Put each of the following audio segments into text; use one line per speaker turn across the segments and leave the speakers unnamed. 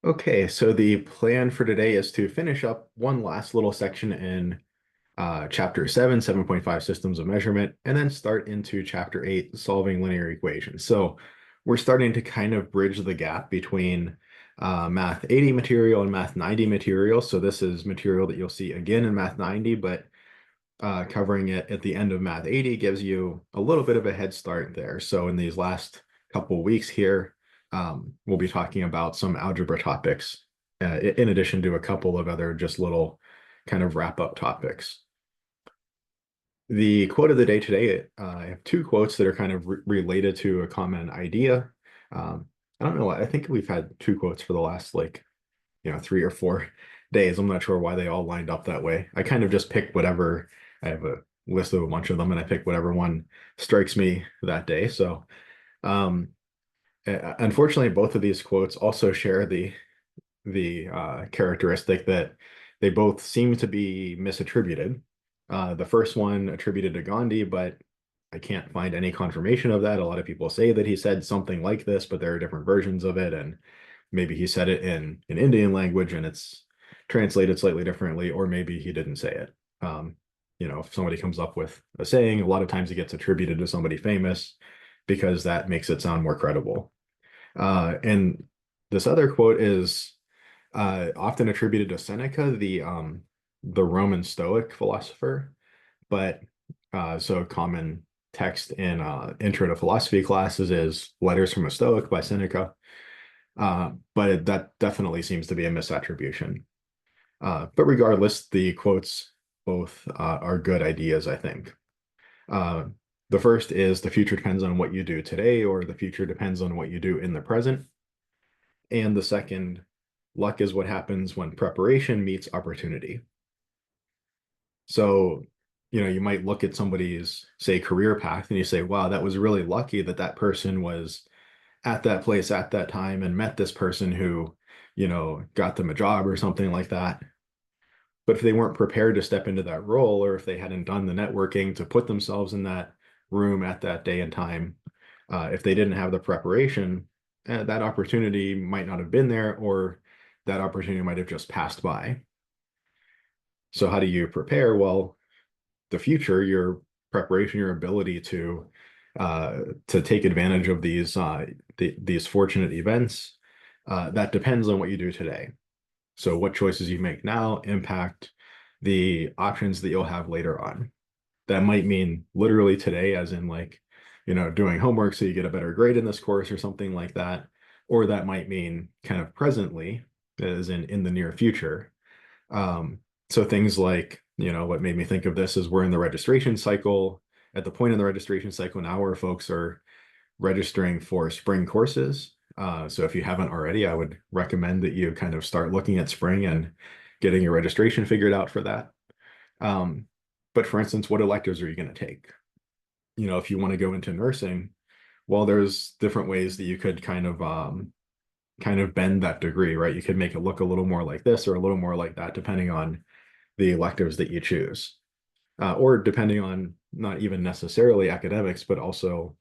Okay, so the plan for today is to finish up one last little section in Chapter 7, 7.5 Systems of Measurement, and then start into Chapter 8, Solving Linear Equations. So we're starting to kind of bridge the gap between Math 80 material and Math 90 material. So this is material that you'll see again in Math 90, but covering it at the end of Math 80 gives you a little bit of a head start there. So in these last couple weeks here, we'll be talking about some algebra topics, in addition to a couple of other just little kind of wrap up topics. The quote of the day today, I have two quotes that are kind of related to a common idea. I don't know, I think we've had two quotes for the last 3 or 4 days. I'm not sure why they all lined up that way. I kind of just picked whatever. I have a list of a bunch of them, and I pick whatever one strikes me that day. So, um, unfortunately, both of these quotes also share the characteristic that they both seem to be misattributed. The first one attributed to Gandhi, but I can't find any confirmation of that. A lot of people say that he said something like this, but there are different versions of it, and maybe he said it in an Indian language and it's translated slightly differently, or maybe he didn't say it. If somebody comes up with a saying, a lot of times it gets attributed to somebody famous because that makes it sound more credible. And this other quote is often attributed to Seneca, the Roman Stoic philosopher, but so a common text in Intro to Philosophy classes is Letters from a Stoic by Seneca. But that definitely seems to be a misattribution. But regardless, the quotes both are good ideas, I think. Uh, the first is the future depends on what you do today, or the future depends on what you do in the present. And the second, luck is what happens when preparation meets opportunity. So, you might look at somebody's, say, career path and you say, wow, that was really lucky that that person was at that place at that time and met this person who, got them a job or something like that. But if they weren't prepared to step into that role, or if they hadn't done the networking to put themselves in that room at that day and time, if they didn't have the preparation, that opportunity might not have been there, or that opportunity might have just passed by. So how do you prepare? Well, the future, your preparation, your ability to take advantage of these fortunate events, that depends on what you do today. So what choices you make now impact the options that you'll have later on. That might mean literally today, as in doing homework so you get a better grade in this course or something like that. Or that might mean kind of presently, as in the near future. So things like, what made me think of this is we're in the registration cycle. At the point in the registration cycle now where folks are registering for spring courses. So if you haven't already, I would recommend that you kind of start looking at spring and getting your registration figured out for that. But for instance, what electives are you going to take? If you want to go into nursing, well, there's different ways that you could kind of bend that degree, right? You could make it look a little more like this or a little more like that, depending on the electives that you choose, or depending on not even necessarily academics, but also,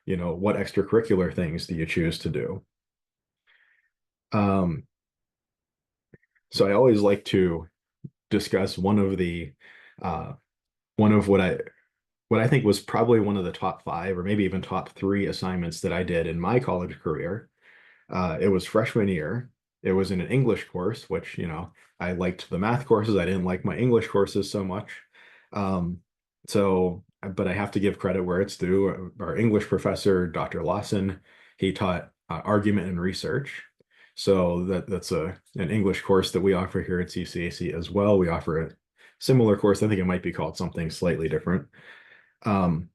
what extracurricular things do you choose to do? Um, so I always like to discuss one of what I think was probably one of the top five or maybe even top three assignments that I did in my college career. It was freshman year. It was in an English course, which, I liked the math courses. I didn't like my English courses so much. Um, but I have to give credit where it's due. Our English professor, Dr. Lawson, he taught argument and research. So that's an English course that we offer here at CCAC as well. We offer a similar course. I think it might be called something slightly different. Um,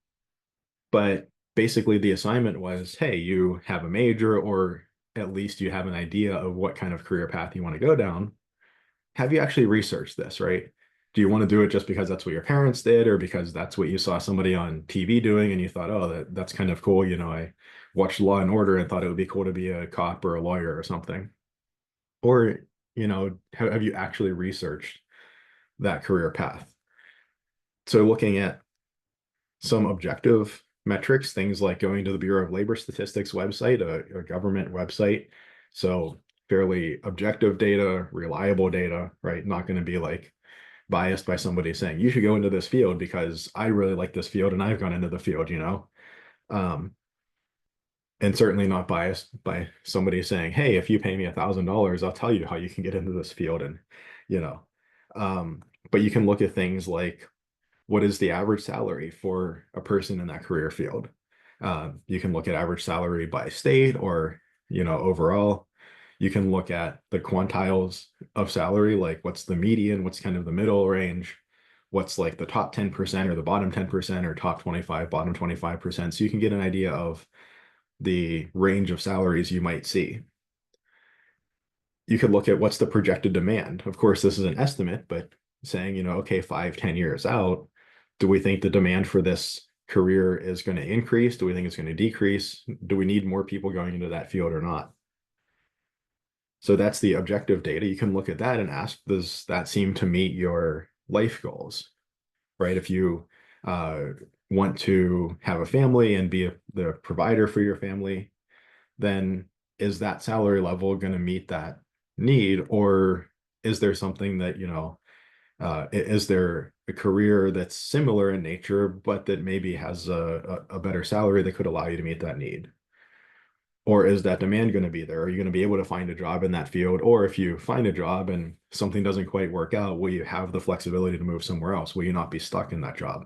but basically the assignment was, hey, you have a major, or at least you have an idea of what kind of career path you want to go down. Have you actually researched this, right? Do you want to do it just because that's what your parents did, or because that's what you saw somebody on TV doing and you thought, oh, that's kind of cool. I watched Law and Order and thought it would be cool to be a cop or a lawyer or something. Or, have you actually researched that career path? So looking at some objective metrics, things like going to the Bureau of Labor Statistics website, a government website. So fairly objective data, reliable data, right? Not going to be like biased by somebody saying you should go into this field because I really like this field and I've gone into the field, you know. Um, and certainly not biased by somebody saying, hey, if you pay me $1,000, I'll tell you how you can get into this field. And, you know, um, but you can look at things like what is the average salary for a person in that career field. You can look at average salary by state or, you know, overall. You can look at the quantiles of salary, like what's the median, what's kind of the middle range, what's like the top 10% or the bottom 10% or top 25, bottom 25%. So you can get an idea of the range of salaries you might see. You could look at what's the projected demand. Of course, this is an estimate, but saying, you know, okay, 5, 10 years out, do we think the demand for this career is going to increase? Do we think it's going to decrease? Do we need more people going into that field or not? So that's the objective data. You can look at that and ask, does that seem to meet your life goals, right? If you uh, want to have a family and be the provider for your family, then is that salary level going to meet that need? Or is there something that, you know, is there a career that's similar in nature, but that maybe has a better salary that could allow you to meet that need? Or is that demand going to be there? Are you going to be able to find a job in that field? Or if you find a job and something doesn't quite work out, will you have the flexibility to move somewhere else? Will you not be stuck in that job?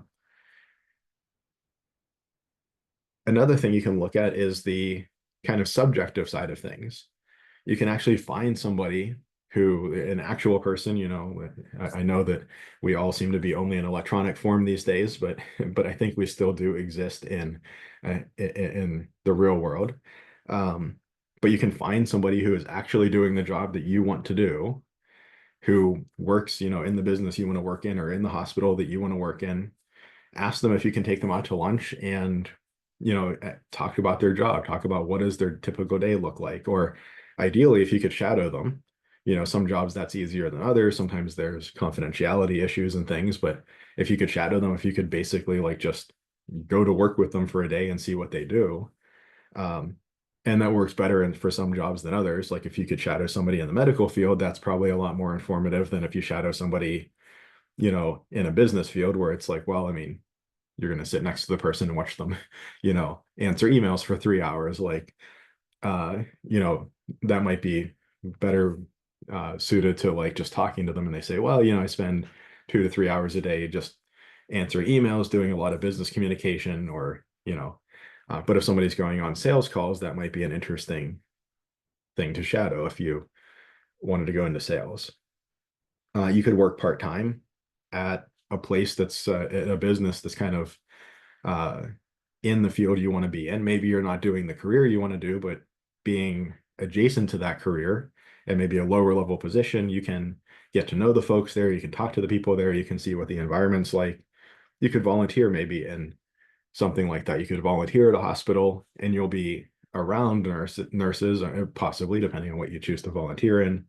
Another thing you can look at is the kind of subjective side of things. You can actually find somebody who, an actual person, you know, I know that we all seem to be only in electronic form these days, but I think we still do exist in the real world. But you can find somebody who is actually doing the job that you want to do, who works, you know, in the business you want to work in or in the hospital that you want to work in. Ask them if you can take them out to lunch and, you know, talk about their job, talk about what does their typical day look like, or ideally if you could shadow them. You know, some jobs that's easier than others. Sometimes there's confidentiality issues and things, but if you could shadow them, if you could basically like just go to work with them for a day and see what they do, um, and that works better for some jobs than others. Like if you could shadow somebody in the medical field, that's probably a lot more informative than if you shadow somebody, you know, in a business field where it's like, well, I mean, you're going to sit next to the person and watch them, you know, answer emails for 3 hours. Like, you know, that might be better suited to like just talking to them. And they say, well, you know, I spend 2 to 3 hours a day just answering emails, doing a lot of business communication, or, you know, but if somebody's going on sales calls, that might be an interesting thing to shadow if you wanted to go into sales. You could work part-time at a place that's a business that's kind of uh, in the field you want to be in. Maybe you're not doing the career you want to do, but being adjacent to that career and maybe a lower level position, you can get to know the folks there. You can talk to the people there. You can see what the environment's like. You could volunteer maybe in something like that. You could volunteer at a hospital and you'll be around nurses, possibly depending on what you choose to volunteer in.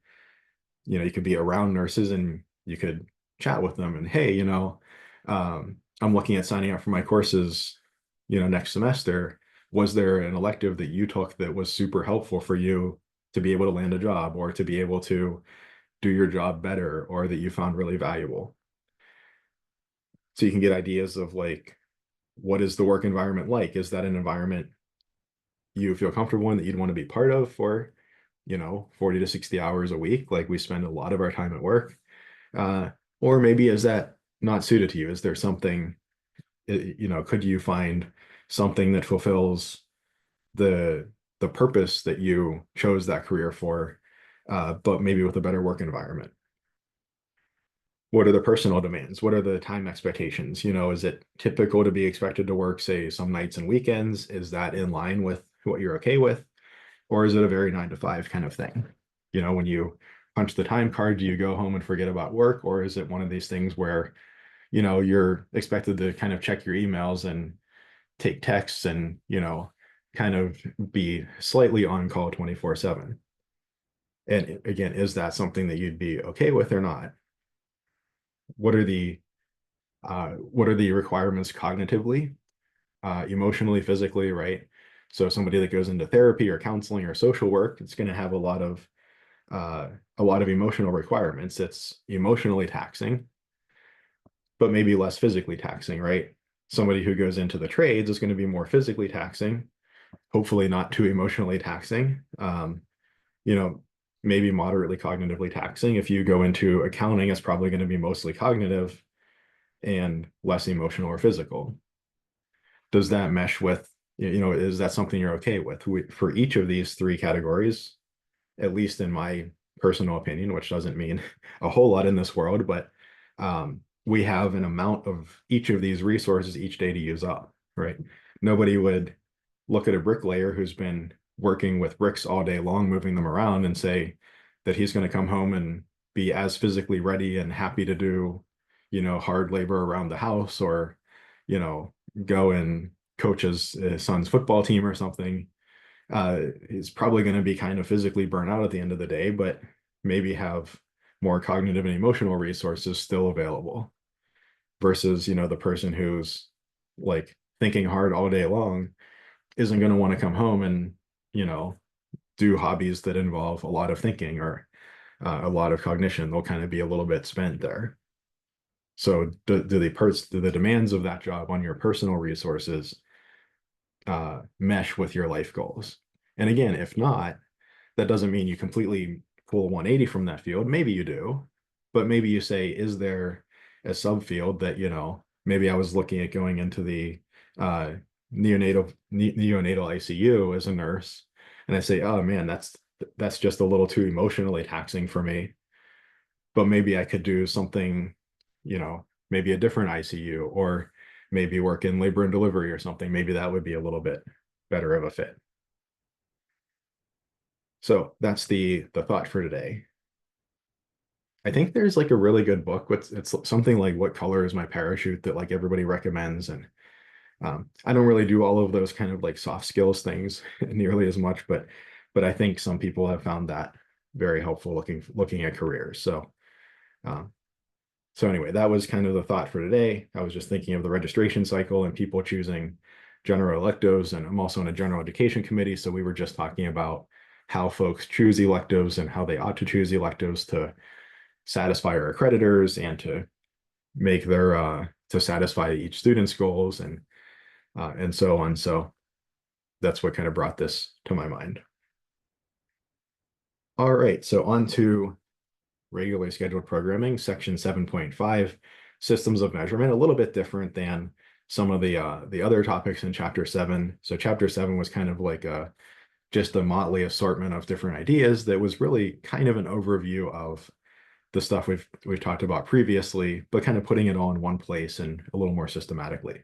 You know, you could be around nurses and you could chat with them and, hey, you know, I'm looking at signing up for my courses, you know, next semester. Was there an elective that you took that was super helpful for you to be able to land a job or to be able to do your job better or that you found really valuable? So you can get ideas of like, what is the work environment like? Is that an environment you feel comfortable in that you'd want to be part of for, you know, 40 to 60 hours a week? Like we spend a lot of our time at work. Uh, or maybe is that not suited to you? Is there something, you know, could you find something that fulfills the purpose that you chose that career for, but maybe with a better work environment? What are the personal demands? What are the time expectations? You know, is it typical to be expected to work, say, some nights and weekends? Is that in line with what you're okay with? Or is it a very 9 to 5 kind of thing? You know, when you punch the time card, do you go home and forget about work? Or is it one of these things where, you know, you're expected to kind of check your emails and take texts and, you know, kind of be slightly on call 24/7? And again, is that something that you'd be okay with or not? What are the requirements cognitively, emotionally, physically, right? So somebody that goes into therapy or counseling or social work, it's going to have a lot of a lot of emotional requirements. It's emotionally taxing, but maybe less physically taxing, right? Somebody who goes into the trades is going to be more physically taxing, hopefully not too emotionally taxing. You know, maybe moderately cognitively taxing. If you go into accounting, it's probably going to be mostly cognitive and less emotional or physical. Does that mesh with, is that something you're okay with? For each of these three categories, at least in my personal opinion, which doesn't mean a whole lot in this world, but we have an amount of each of these resources each day to use up, right? Nobody would look at a bricklayer who's been working with bricks all day long, moving them around, and say that he's going to come home and be as physically ready and happy to do, hard labor around the house, or, go and coach his son's football team or something. He's probably going to be kind of physically burnt out at the end of the day, but maybe have more cognitive and emotional resources still available versus, the person who's like thinking hard all day long isn't going to want to come home and, you know, do hobbies that involve a lot of thinking or a lot of cognition. They'll kind of be a little bit spent there. So do the demands of that job on your personal resources mesh with your life goals? And again, if not, that doesn't mean you completely pull 180 from that field. Maybe you do, but maybe you say, is there a subfield that, maybe I was looking at going into the neonatal ICU as a nurse, and I say, oh man, that's just a little too emotionally taxing for me. But maybe I could do something, maybe a different ICU, or maybe work in labor and delivery or something. Maybe that would be a little bit better of a fit. So that's the thought for today. I think there's like a really good book. It's something like What Color is My Parachute that like everybody recommends. And I don't really do all of those kind of like soft skills things nearly as much, but I think some people have found that very helpful looking at careers. Um, so anyway, that was kind of the thought for today. I was just thinking of the registration cycle and people choosing general electives, and I'm also in a general education committee, so we were just talking about how folks choose electives and how they ought to choose electives to satisfy our accreditors and to make their to satisfy each student's goals and so on. So that's what kind of brought this to my mind. All right, so on to regularly scheduled programming, section 7.5, systems of measurement, a little bit different than some of the other topics in chapter 7. So chapter 7 was kind of like just a motley assortment of different ideas that was really kind of an overview of the stuff we've talked about previously, but kind of putting it all in one place and a little more systematically.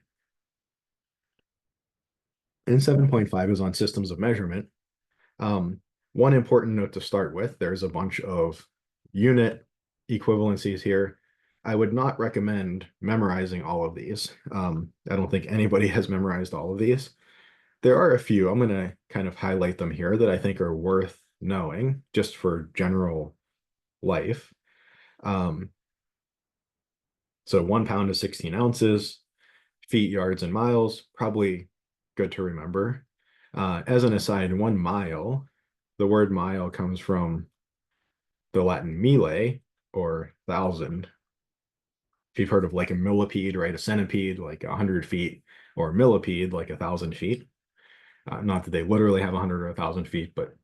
And 7.5 is on systems of measurement. One important note to start with, there's a bunch of unit equivalencies here. I would not recommend memorizing all of these. I don't think anybody has memorized all of these. There are a few, I'm going to kind of highlight them here that I think are worth knowing just for general life. So 1 pound is 16 ounces, feet, yards, and miles, probably good to remember. As an aside, 1 mile, the word mile comes from the Latin mille, or thousand. If you've heard of like a millipede, right? A centipede, like 100 feet, or a millipede, like 1,000 feet. Not that they literally have 100 or 1,000 feet, but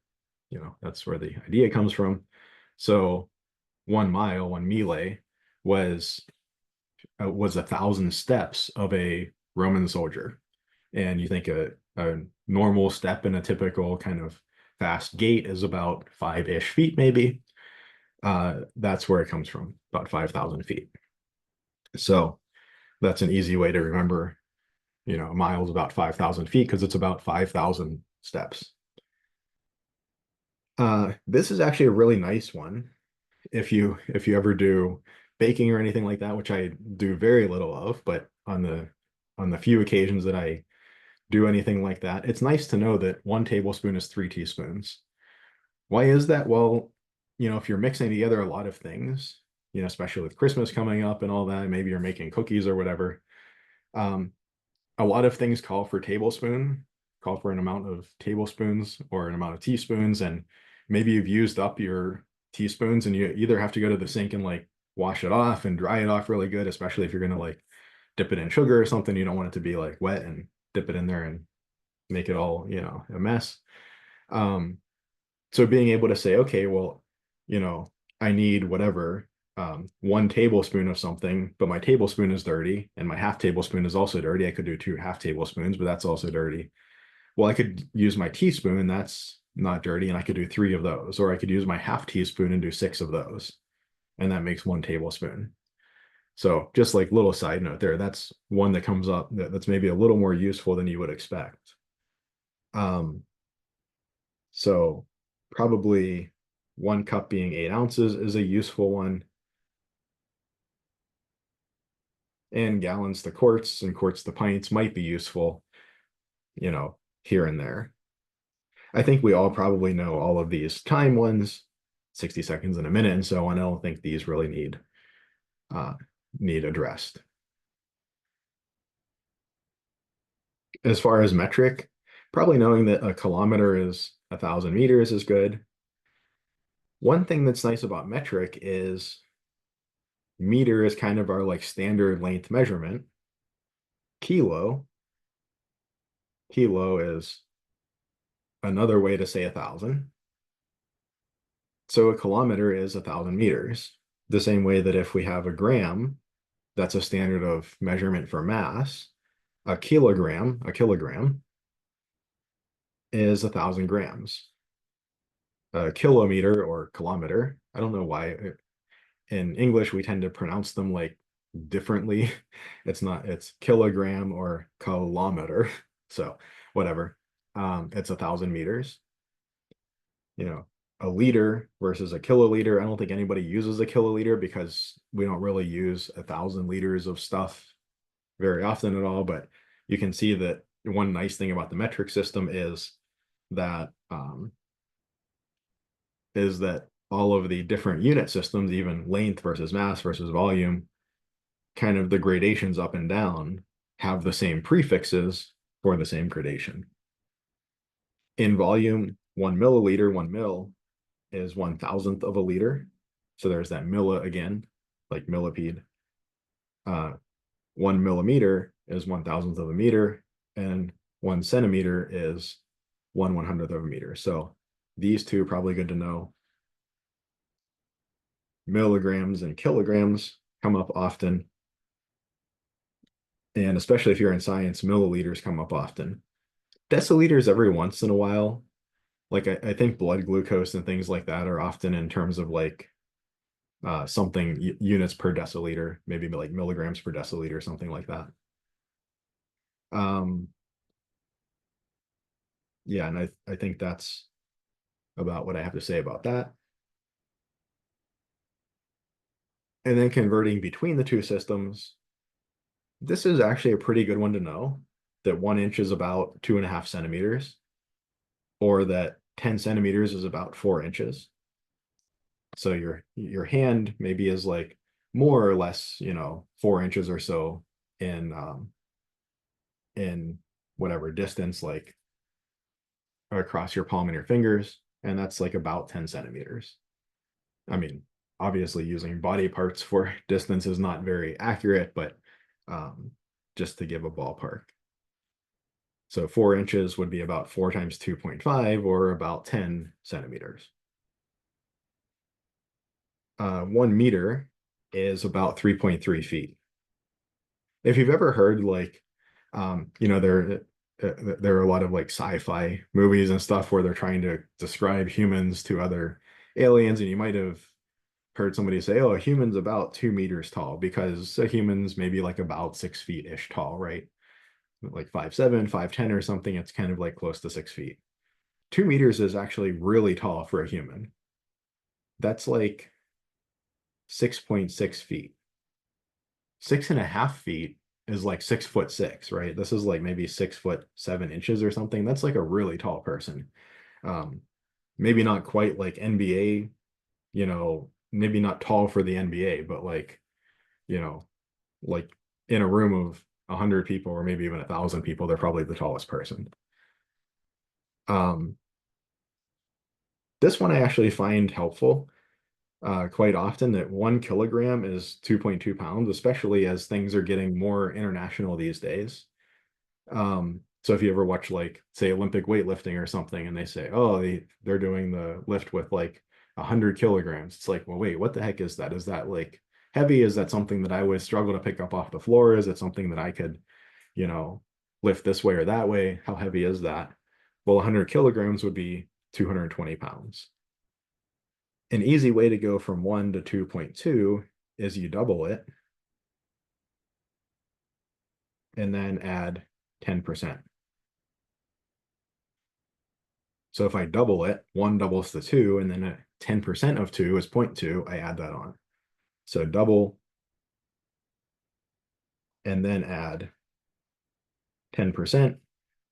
that's where the idea comes from. So 1 mile, 1 mille was 1,000 steps of a Roman soldier. And you think a normal step in a typical kind of fast gait is about 5-ish feet, maybe. That's where it comes from, about 5,000 feet. So that's an easy way to remember, a mile is about 5,000 feet because it's about 5,000 steps. This is actually a really nice one. If you ever do baking or anything like that, which I do very little of, but on the few occasions that I do anything like that, it's nice to know that 1 tablespoon is 3 teaspoons. Why is that? Well, if you're mixing together a lot of things, especially with Christmas coming up and all that, maybe you're making cookies or whatever. A lot of things call for an amount of tablespoons or an amount of teaspoons, and maybe you've used up your teaspoons, and you either have to go to the sink and like wash it off and dry it off really good, especially if you're gonna like dip it in sugar or something. You don't want it to be like wet and dip it in there and make it all, a mess. Um, so being able to say, okay, well, I need whatever, 1 tablespoon of something, but my tablespoon is dirty and my half tablespoon is also dirty. I could do 2 half tablespoons, but that's also dirty. Well, I could use my teaspoon, that's not dirty, and I could do 3 of those, or I could use my half teaspoon and do 6 of those, and that makes 1 tablespoon. So just like little side note there, that's one that comes up that's maybe a little more useful than you would expect. So probably 1 cup being 8 ounces is a useful one. And gallons to quarts and quarts to pints might be useful, here and there. I think we all probably know all of these time ones, 60 seconds in a minute and so on. I don't think these really need addressed. As far as metric, probably knowing that a kilometer is 1,000 meters is good. One thing that's nice about metric is meter is kind of our like standard length measurement. Kilo is another way to say 1,000. So a kilometer is 1,000 meters. The same way that if we have a gram, that's a standard of measurement for mass. A kilogram is 1,000 grams. A kilometer or kilometer, I don't know why. In English, we tend to pronounce them like differently. It's kilogram or kilometer. So whatever. It's 1,000 meters. A liter versus a kiloliter. I don't think anybody uses a kiloliter because we don't really use 1,000 liters of stuff very often at all. But you can see that one nice thing about the metric system is that all of the different unit systems, even length versus mass versus volume, kind of the gradations up and down have the same prefixes for the same gradation. In volume, 1 milliliter, 1 mil is 1,000th of a liter. So there's that milli again, like millipede. 1 millimeter is 1,000th of a meter, and 1 centimeter is 1/100th of a meter. So these two are probably good to know. Milligrams and kilograms come up often. And especially if you're in science, milliliters come up often. Deciliters every once in a while. Like I think blood glucose and things like that are often in terms of like something units per deciliter, maybe like milligrams per deciliter, something like that. Yeah, and I think that's about what I have to say about that. And then converting between the two systems, this is actually a pretty good one to know, that 1 inch is about 2.5 centimeters, or that 10 centimeters is about 4 inches. So your hand maybe is like more or less, 4 inches or so in whatever distance, like across your palm and your fingers, and that's like about 10 centimeters. I mean, obviously using body parts for distance is not very accurate, but just to give a ballpark. So 4 inches would be about 4 times 2.5, or about 10 centimeters. 1 meter is about 3.3 feet. If you've ever heard like, there are a lot of like sci-fi movies and stuff where they're trying to describe humans to other aliens, and you might have heard somebody say, oh, a human's about 2 meters tall, because a human's maybe like about 6 feet-ish tall, right? Like 5'7", 5'10" or something. It's kind of like close to 6 feet. 2 meters is actually really tall for a human. That's like 6.6 feet. 6.5 feet is like 6'6", right? This is like maybe 6'7" or something. That's like a really tall person. Maybe not quite like NBA, maybe not tall for the NBA, but like, like in a room of 100 people, or maybe even 1,000 people, they're probably the tallest person. This one I actually find helpful. quite often that 1 kilogram is 2.2 pounds, especially as things are getting more international these days. So if you ever watch like say Olympic weightlifting or something and they say, oh, they're doing the lift with like 100 kilograms, it's like, well, wait, what the heck is that? Is that like heavy? Is that something that I would struggle to pick up off the floor? Is it something that I could, you know, lift this way or that way? How heavy is that? Well, 100 kilograms would be 220 pounds. An easy way to go from 1 to 2.2 is you double it and then add 10%. So if I double it, 1 doubles to 2, and then 10% of 2 is 0.2, I add that on. So double and then add 10%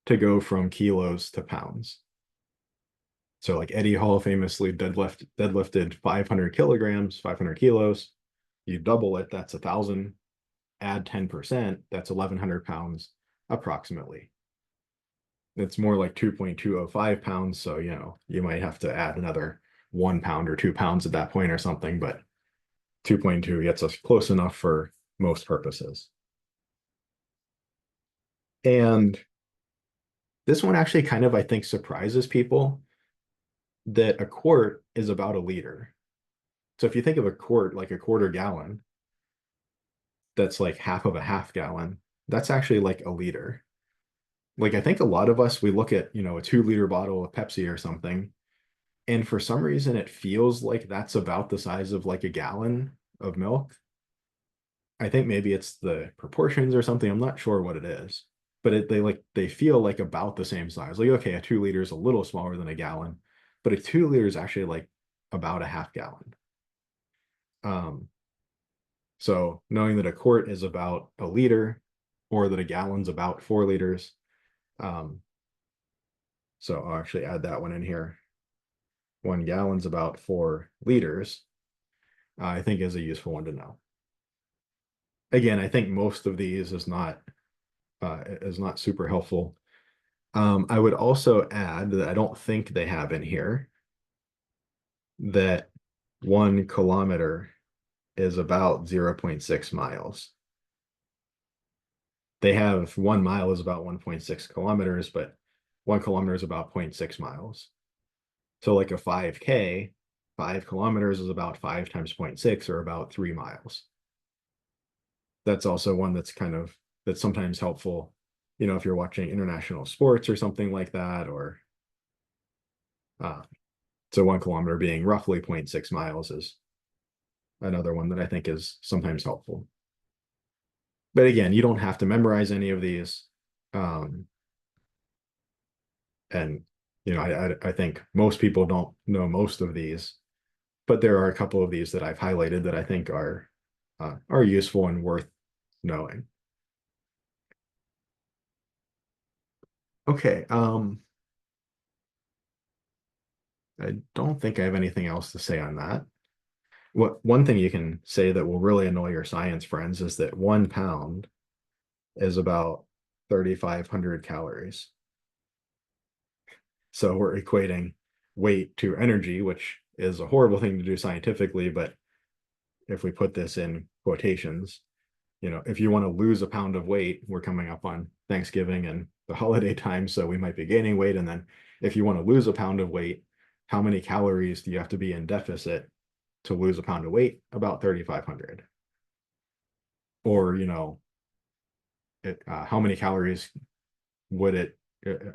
to go from kilos to pounds. So like Eddie Hall famously deadlifted 500 kilograms, 500 kilos. You double it, that's 1,000. Add 10%, that's 1,100 pounds approximately. It's more like 2.205 pounds. So, you might have to add another 1 pound or 2 pounds at that point or something, but 2.2 gets us close enough for most purposes. And this one actually kind of, I think, surprises people that a quart is about a liter. So if you think of a quart like a quarter gallon, that's like half of a half gallon. That's actually like a liter. Like I think a lot of us, we look at, a 2 liter bottle of Pepsi or something, and for some reason it feels like that's about the size of like a gallon of milk. I think maybe it's the proportions or something. I'm not sure what it is, but they feel like about the same size. Like, okay, a 2 liter is a little smaller than a gallon, but a 2 liter is actually like about a half gallon. So knowing that a quart is about a liter or that a gallon's about 4 liters. So I'll actually add that one in here. 1 gallon's about 4 liters, I think is a useful one to know. Again, I think most of these is not super helpful. I would also add that I don't think they have in here that 1 kilometer is about 0.6 miles. They have 1 mile is about 1.6 kilometers, but 1 kilometer is about 0.6 miles. So like a 5K, 5 kilometers is about 5 times 0.6 or about 3 miles. That's also one that's sometimes helpful, if you're watching international sports or something like that, or so 1 kilometer being roughly 0.6 miles is another one that I think is sometimes helpful. But again, you don't have to memorize any of these. And I think most people don't know most of these, but there are a couple of these that I've highlighted that I think are useful and worth knowing. Okay, I don't think I have anything else to say on that. One thing you can say that will really annoy your science friends is that 1 pound is about 3,500 calories. So we're equating weight to energy, which is a horrible thing to do scientifically, but if we put this in quotations, if you want to lose a pound of weight, we're coming up on Thanksgiving and the holiday time, so we might be gaining weight. And then if you want to lose a pound of weight, how many calories do you have to be in deficit to lose a pound of weight? About 3,500. Or, how many calories would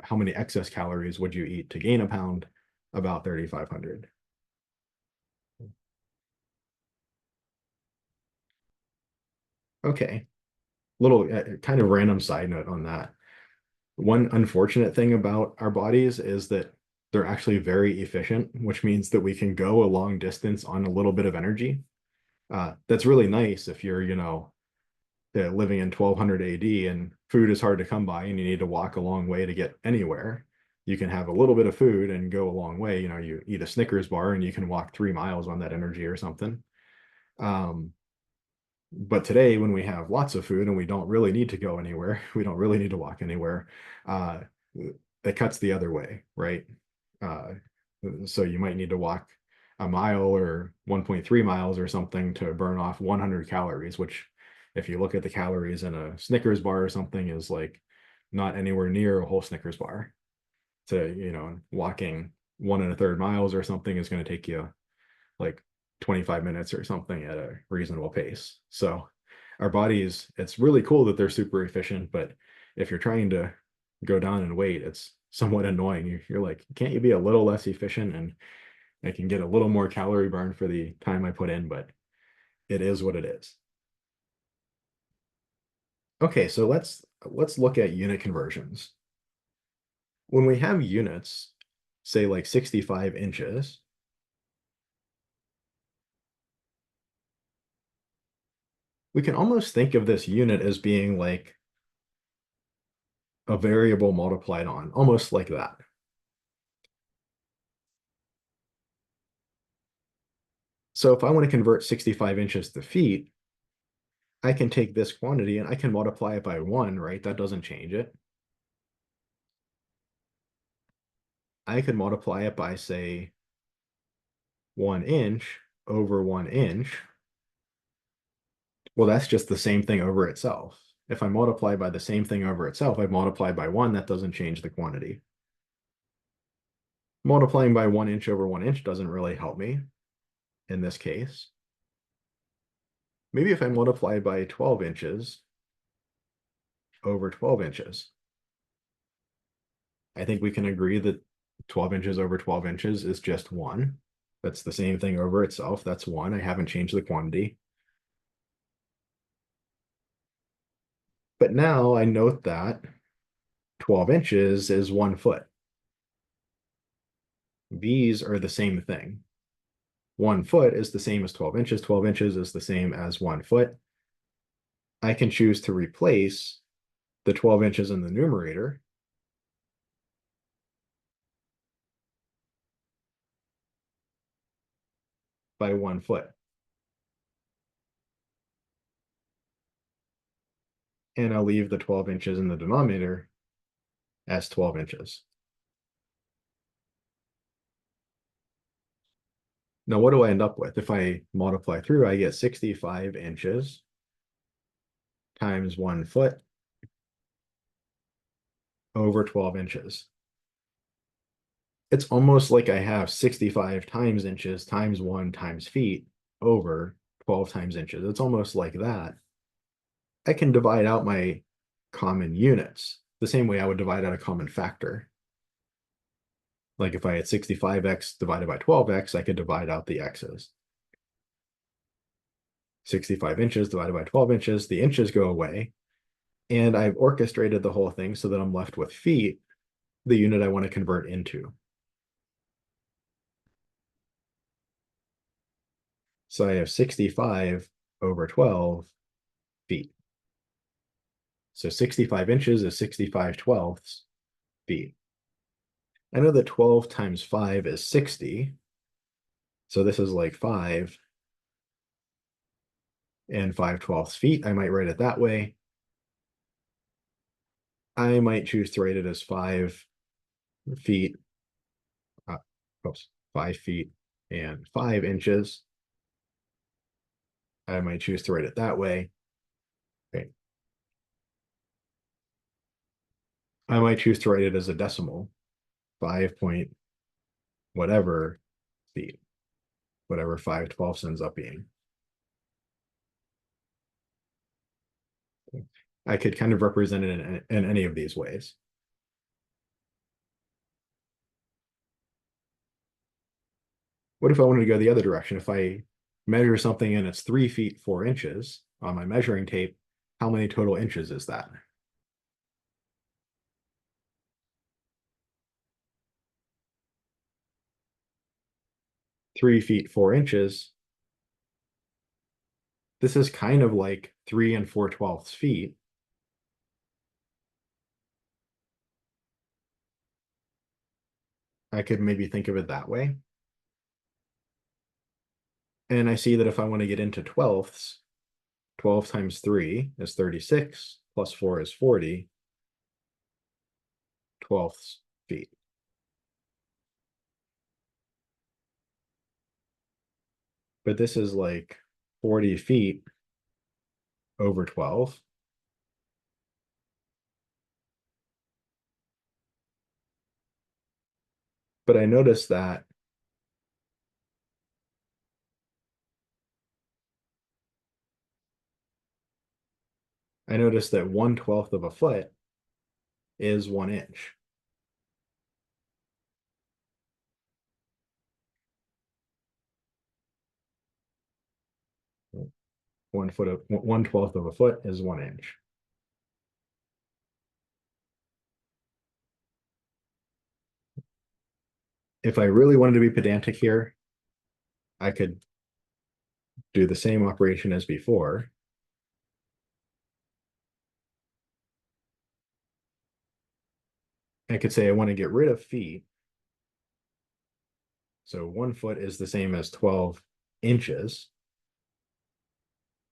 how many excess calories would you eat to gain a pound? About 3,500. Okay. Little kind of random side note on that. One unfortunate thing about our bodies is that they're actually very efficient, which means that we can go a long distance on a little bit of energy. That's really nice if you're, living in 1200 AD and food is hard to come by and you need to walk a long way to get anywhere. You can have a little bit of food and go a long way. You eat a Snickers bar and you can walk 3 miles on that energy or something. But today, when we have lots of food and we don't really need to go anywhere, we don't really need to walk anywhere, it cuts the other way, right? So you might need to walk a mile or 1.3 miles or something to burn off 100 calories, which if you look at the calories in a Snickers bar or something is like not anywhere near a whole Snickers bar. To, walking 1 1/3 miles or something is going to take you like 25 minutes or something at a reasonable pace. So our bodies, it's really cool that they're super efficient, but if you're trying to go down in weight, it's somewhat annoying. You're like, can't you be a little less efficient and I can get a little more calorie burn for the time I put in, but it is what it is. Okay, so let's look at unit conversions. When we have units, say like 65 inches, we can almost think of this unit as being like a variable multiplied on, almost like that. So if I want to convert 65 inches to feet, I can take this quantity and I can multiply it by 1, right? That doesn't change it. I could multiply it by, say, 1 inch over 1 inch. Well, that's just the same thing over itself. If I multiply by the same thing over itself, I multiply by 1, that doesn't change the quantity. Multiplying by 1 inch over 1 inch doesn't really help me in this case. Maybe if I multiply by 12 inches over 12 inches, I think we can agree that 12 inches over 12 inches is just 1. That's the same thing over itself. That's 1. I haven't changed the quantity. But now I note that 12 inches is 1 foot. These are the same thing. 1 foot is the same as 12 inches. 12 inches is the same as 1 foot. I can choose to replace the 12 inches in the numerator by 1 foot. And I'll leave the 12 inches in the denominator as 12 inches. Now, what do I end up with? If I multiply through, I get 65 inches times 1 foot over 12 inches. It's almost like I have 65 times inches times 1 times feet over 12 times inches. It's almost like that. I can divide out my common units the same way I would divide out a common factor. Like if I had 65x divided by 12x, I could divide out the x's. 65 inches divided by 12 inches, the inches go away. And I've orchestrated the whole thing so that I'm left with feet, the unit I want to convert into. So I have 65 over 12 feet. So 65 inches is 65 twelfths feet. I know that 12 times 5 is 60. So this is like 5 and 5 twelfths feet. I might write it that way. I might choose to write it as 5 feet, oops, 5 feet and 5 inches. I might choose to write it that way. Okay. I might choose to write it as a decimal, 5 point whatever feet, whatever 5 twelfths ends up being. I could kind of represent it in any of these ways. What if I wanted to go the other direction? If I measure something and it's 3 feet 4 inches on my measuring tape, how many total inches is that? Three feet 4 inches. This is kind of like 3 and 4 twelfths feet. I could maybe think of it that way. And I see that if I want to get into twelfths, 12 times 3 is 36, plus 4 is 40 twelfths feet. but this is like 40 feet over 12. But I noticed that 1/12 of a foot is 1 inch. 1/12 of a foot is 1 inch. If I really wanted to be pedantic here, I could do the same operation as before. I could say I want to get rid of feet. So 1 foot is the same as 12 inches.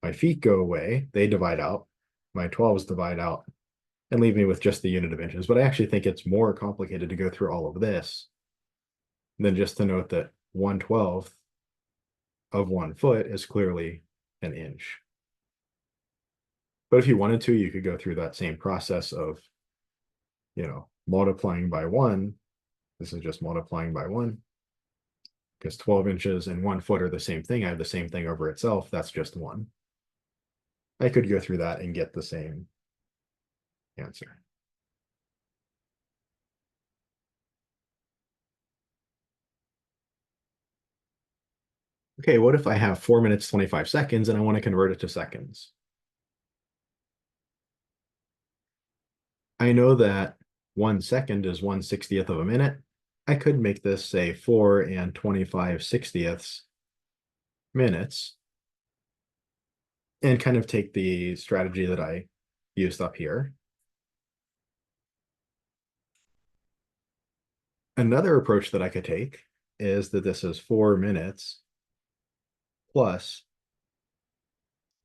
My feet go away, they divide out. My 12s divide out and leave me with just the unit of inches. But I actually think it's more complicated to go through all of this than just to note that 1/12 of 1 foot is clearly an inch. But if you wanted to, you could go through that same process of, multiplying by 1. This is just multiplying by 1, because 12 inches and 1 foot are the same thing. I have the same thing over itself. That's just 1. I could go through that and get the same answer. Okay, what if I have 4 minutes, 25 seconds, and I want to convert it to seconds? I know that 1 second is 1/60th of a minute. I could make this say 4 and 25/60ths minutes and kind of take the strategy that I used up here. Another approach that I could take is that this is 4 minutes plus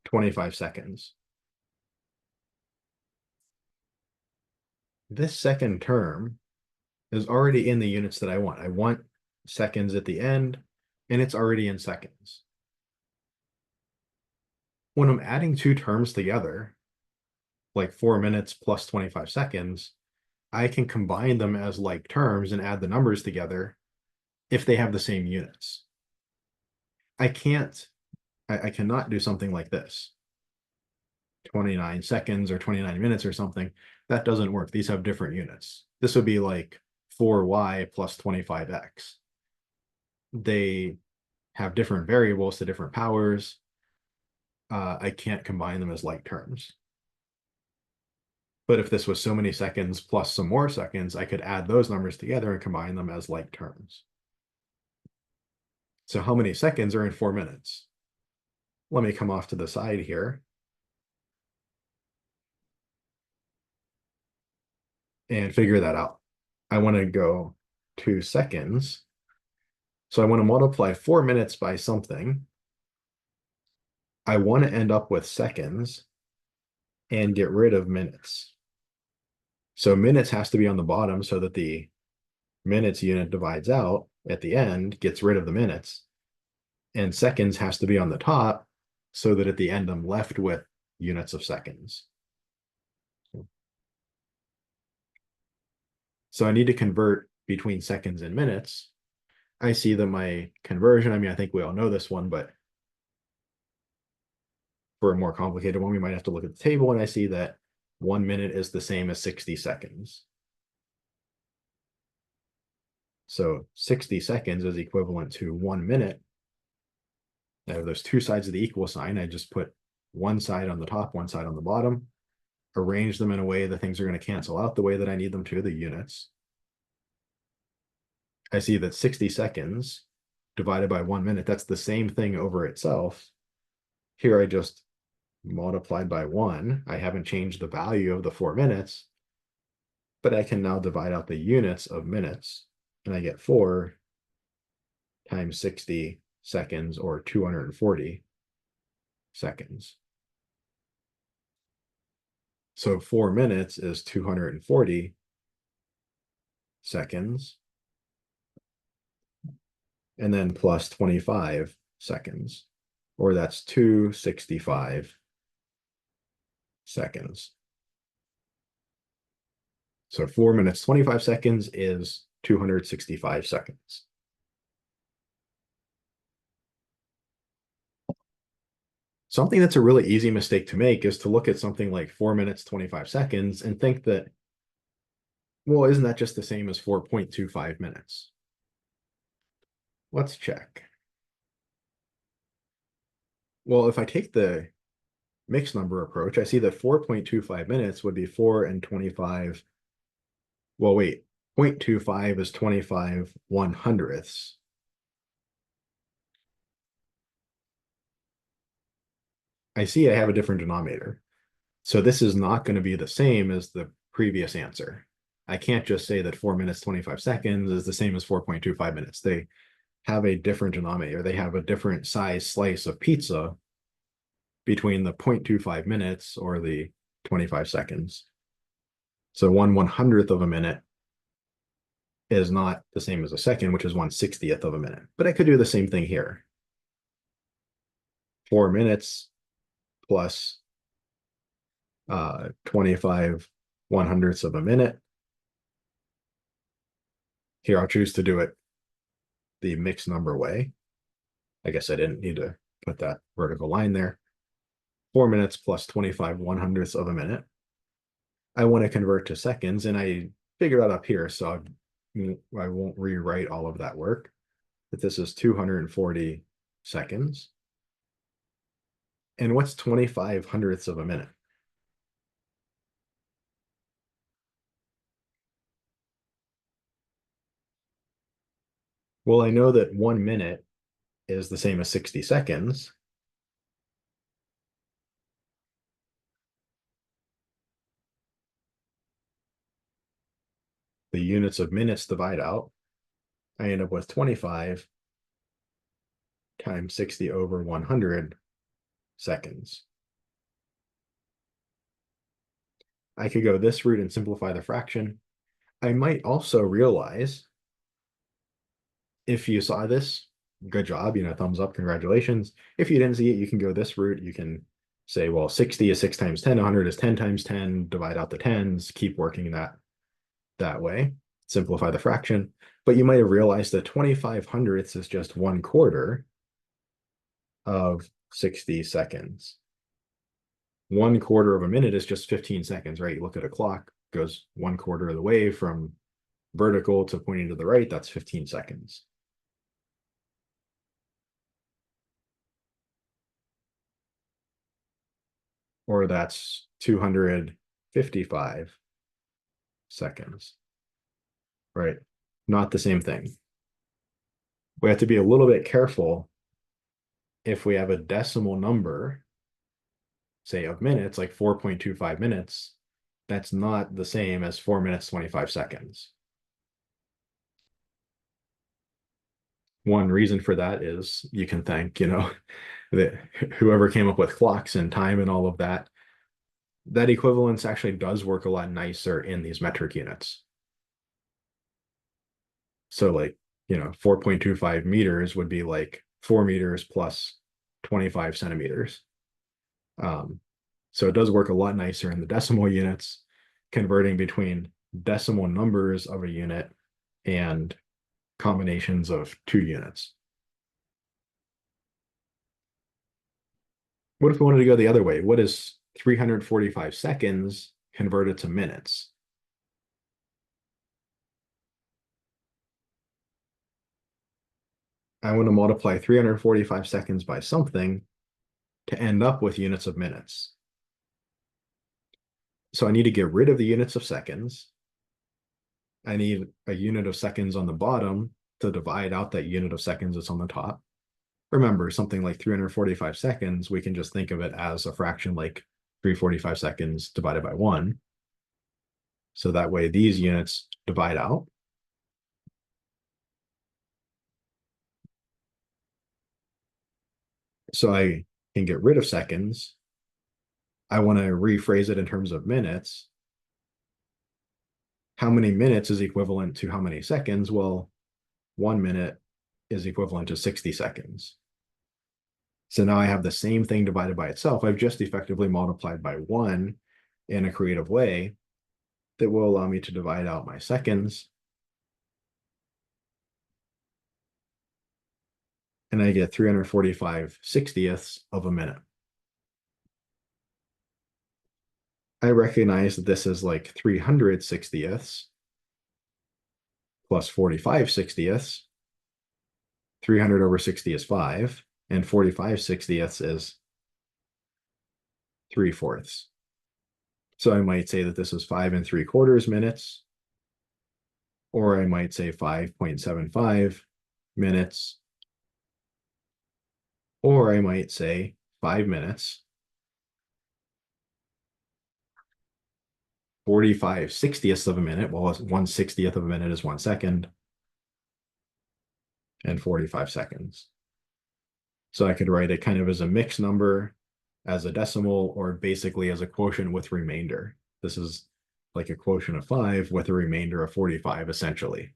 25 seconds. This second term is already in the units that I want. I want seconds at the end, and it's already in seconds. When I'm adding two terms together, like 4 minutes plus 25 seconds, I can combine them as like terms and add the numbers together if they have the same units. I cannot do something like this. 29 seconds or 29 minutes or something. That doesn't work. These have different units. This would be like 4y plus 25x. They have different variables to different powers. I can't combine them as like terms. But if this was so many seconds plus some more seconds, I could add those numbers together and combine them as like terms. So how many seconds are in 4 minutes? Let me come off to the side here and figure that out. I want to go 2 seconds. So I want to multiply 4 minutes by something. I want to end up with seconds and get rid of minutes. So minutes has to be on the bottom so that the minutes unit divides out at the end, gets rid of the minutes. And seconds has to be on the top so that at the end I'm left with units of seconds. So I need to convert between seconds and minutes. I see that my conversion, I think we all know this one, but for a more complicated one, we might have to look at the table, and I see that 1 minute is the same as 60 seconds. So 60 seconds is equivalent to 1 minute. I have those two sides of the equal sign. I just put one side on the top, one side on the bottom, arrange them in a way that things are going to cancel out the way that I need them to, the units. I see that 60 seconds divided by 1 minute, that's the same thing over itself. Here I just multiplied by 1. I haven't changed the value of the 4 minutes, but I can now divide out the units of minutes, and I get 4 times 60 seconds, or 240 seconds. So 4 minutes is 240 seconds, and then plus 25 seconds, or that's 265 seconds. So 4 minutes, 25 seconds is 265 seconds. Something that's a really easy mistake to make is to look at something like 4 minutes, 25 seconds and think that, well, isn't that just the same as 4.25 minutes? Let's check. Well, if I take the mixed number approach, I see that 4.25 minutes would be 4 and 25. Well, wait, 0.25 is 25 1/100ths. I see I have a different denominator. So this is not going to be the same as the previous answer. I can't just say that 4 minutes, 25 seconds is the same as 4.25 minutes. They have a different denominator. They have a different size slice of pizza between the 0.25 minutes or the 25 seconds. So 1/100th of a minute is not the same as a second, which is 1/60th of a minute. But I could do the same thing here. 4 minutes plus 25 1/100ths of a minute. Here, I'll choose to do it the mixed number way. I guess I didn't need to put that vertical line there. 4 minutes plus 25 1/100ths of a minute. I want to convert to seconds, and I figured that up here, so I won't rewrite all of that work. But this is 240 seconds. And what's 25 hundredths of a minute? Well, I know that 1 minute is the same as 60 seconds. The units of minutes divide out. I end up with 25 times 60 over 100 seconds. I could go this route and simplify the fraction. I might also realize, if you saw this, good job, thumbs up, congratulations. If you didn't see it, you can go this route. You can say, well, 60 is 6 times 10, 100 is 10 times 10, divide out the tens, keep working that way, simplify the fraction. But you might have realized that 25 hundredths is just 1/4 of 60 seconds. 1/4 of a minute is just 15 seconds, right? You look at a clock, goes 1/4 of the way from vertical to pointing to the right, that's 15 seconds. Or that's 255 seconds, right? Not the same thing. We have to be a little bit careful if we have a decimal number, say of minutes, like 4.25 minutes, that's not the same as 4 minutes, 25 seconds. One reason for that is you can thank, that whoever came up with clocks and time and all of that, that equivalence actually does work a lot nicer in these metric units. So like, 4.25 meters would be like 4 meters plus 25 centimeters. So it does work a lot nicer in the decimal units, converting between decimal numbers of a unit and combinations of 2 units. What if we wanted to go the other way? What is 345 seconds converted to minutes? I want to multiply 345 seconds by something to end up with units of minutes. So I need to get rid of the units of seconds. I need a unit of seconds on the bottom to divide out that unit of seconds that's on the top. Remember, something like 345 seconds, we can just think of it as a fraction like 345 seconds divided by 1. So that way these units divide out. So I can get rid of seconds. I want to rephrase it in terms of minutes. How many minutes is equivalent to how many seconds? Well, 1 minute is equivalent to 60 seconds. So now I have the same thing divided by itself. I've just effectively multiplied by 1 in a creative way that will allow me to divide out my seconds. And I get 345 60ths of a minute. I recognize that this is like 300 60ths plus 45 60ths. 300 over 60 is 5, and 45 60ths is 3/4. So I might say that this is 5 3/4 minutes, or I might say 5.75 minutes, or I might say 5 minutes. 45 60ths of a minute, well, 1/60th of a minute is 1 second, and 45 seconds. So I could write it kind of as a mixed number, as a decimal, or basically as a quotient with remainder. This is like a quotient of 5 with a remainder of 45, essentially.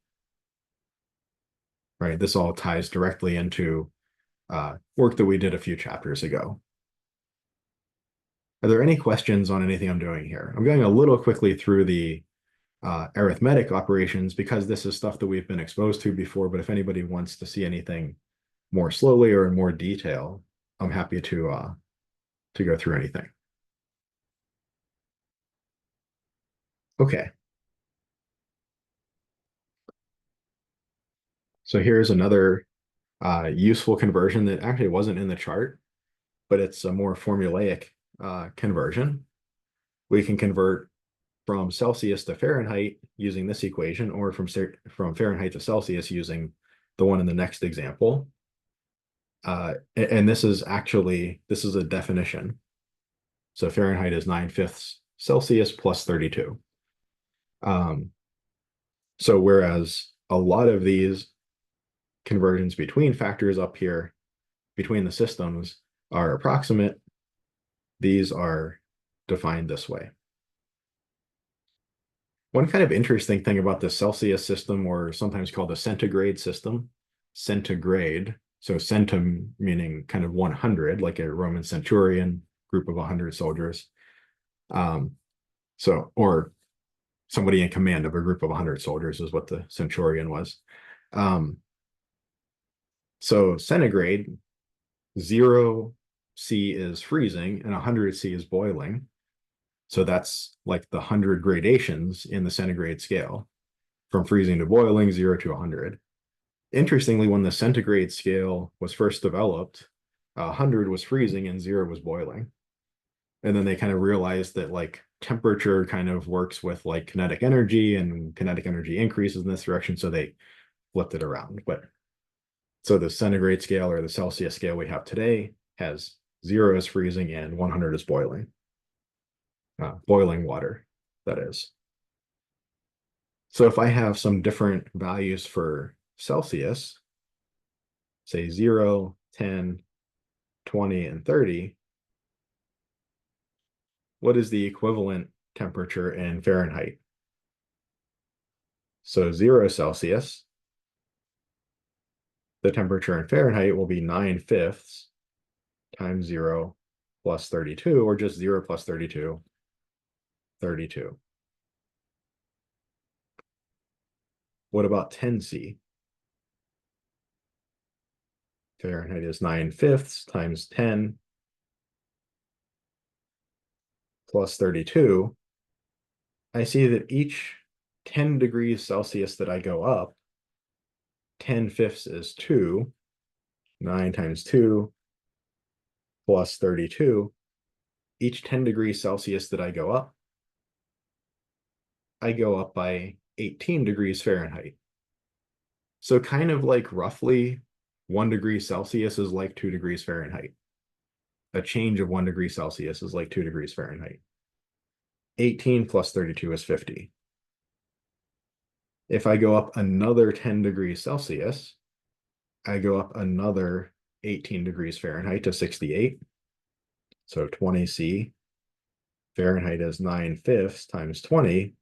Right? This all ties directly into work that we did a few chapters ago. Are there any questions on anything I'm doing here? I'm going a little quickly through the arithmetic operations because this is stuff that we've been exposed to before, but if anybody wants to see anything more slowly or in more detail, I'm happy to go through anything. Okay. So here's another useful conversion that actually wasn't in the chart, but it's a more formulaic conversion. We can convert from Celsius to Fahrenheit using this equation, or from Fahrenheit to Celsius using the one in the next example. And this is a definition. So Fahrenheit is 9/5 Celsius plus 32. So whereas a lot of these conversions between factors up here, between the systems, are approximate, these are defined this way. One kind of interesting thing about the Celsius system, or sometimes called the centigrade system, centigrade, so centum meaning kind of 100, like a Roman centurion, group of 100 soldiers. Or somebody in command of a group of 100 soldiers is what the centurion was. So centigrade, 0 C is freezing and 100 C is boiling. So that's like the 100 gradations in the centigrade scale, from freezing to boiling, 0 to 100. Interestingly, when the centigrade scale was first developed, 100 was freezing and 0 was boiling. And then they kind of realized that like temperature kind of works with like kinetic energy, and kinetic energy increases in this direction. So they flipped it around. But so the centigrade scale, or the Celsius scale we have today, has 0 is freezing and 100 is boiling. Boiling water, that is. So if I have some different values for Celsius, say 0, 10, 20, and 30, what is the equivalent temperature in Fahrenheit? So 0 Celsius, the temperature in Fahrenheit will be 9/5 times 0 plus 32, or just 0 plus 32, 32. What about 10 C? Fahrenheit is 9/5 times 10 plus 32. I see that each 10 degrees Celsius that I go up, 10/5 is 2, 9 times 2 plus 32. Each 10 degrees Celsius that I go up by 18 degrees Fahrenheit. So kind of like roughly 1 degree Celsius is like 2 degrees Fahrenheit. A change of 1 degree Celsius is like 2 degrees Fahrenheit. 18 plus 32 is 50. If I go up another 10 degrees Celsius, I go up another 18 degrees Fahrenheit to 68. So 20 C. Fahrenheit is 9/5 times 20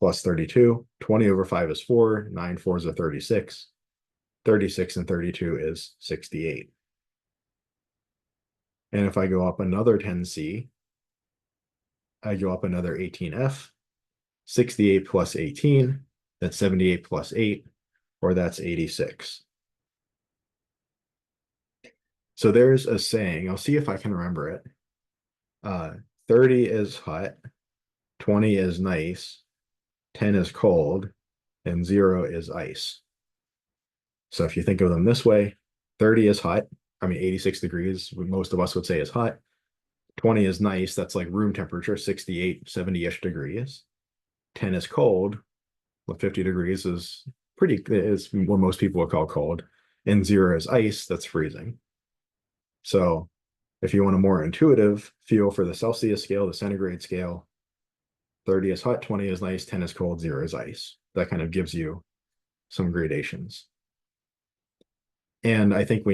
plus 32. 20 over 5 is 4. 9 fours are 36. 36 and 32 is 68. And if I go up another 10C, I go up another 18F, 68 plus 18, that's 78 plus 8, or that's 86. So there's a saying, I'll see if I can remember it. 30 is hot, 20 is nice, 10 is cold, and 0 is ice. So if you think of them this way, 30 is hot. I mean, 86 degrees, most of us would say is hot. 20 is nice. That's like room temperature, 68, 70-ish degrees. 10 is cold. Well, 50 degrees is what most people would call cold. And 0 is ice. That's freezing. So if you want a more intuitive feel for the Celsius scale, the centigrade scale, 30 is hot, 20 is nice, 10 is cold, 0 is ice. That kind of gives you some gradations. And I think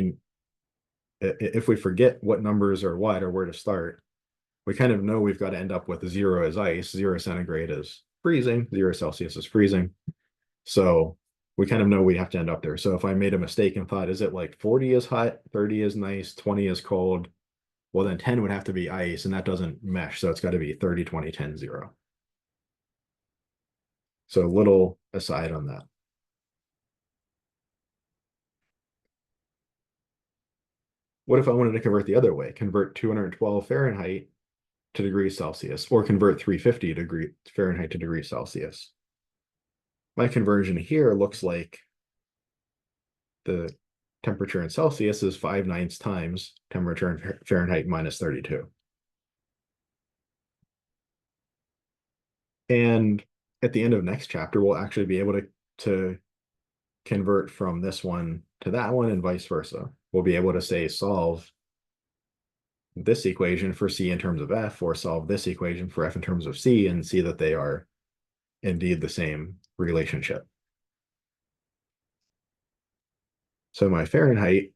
if we forget what numbers are what or where to start, we kind of know we've got to end up with 0 is ice, 0 centigrade is freezing, 0 Celsius is freezing. So we kind of know we have to end up there. So if I made a mistake and thought, is it like 40 is hot, 30 is nice, 20 is cold? Well, then 10 would have to be ice, and that doesn't mesh. So it's got to be 30, 20, 10, 0. So a little aside on that. What if I wanted to convert the other way? Convert 212 Fahrenheit to degrees Celsius, or convert 350 degree Fahrenheit to degrees Celsius. My conversion here looks like the temperature in Celsius is 5/9 times temperature in Fahrenheit minus 32. And at the end of next chapter, we'll actually be able to convert from this one to that one and vice versa. We'll be able to say solve this equation for C in terms of F, or solve this equation for F in terms of C, and see that they are indeed the same relationship. So my Fahrenheit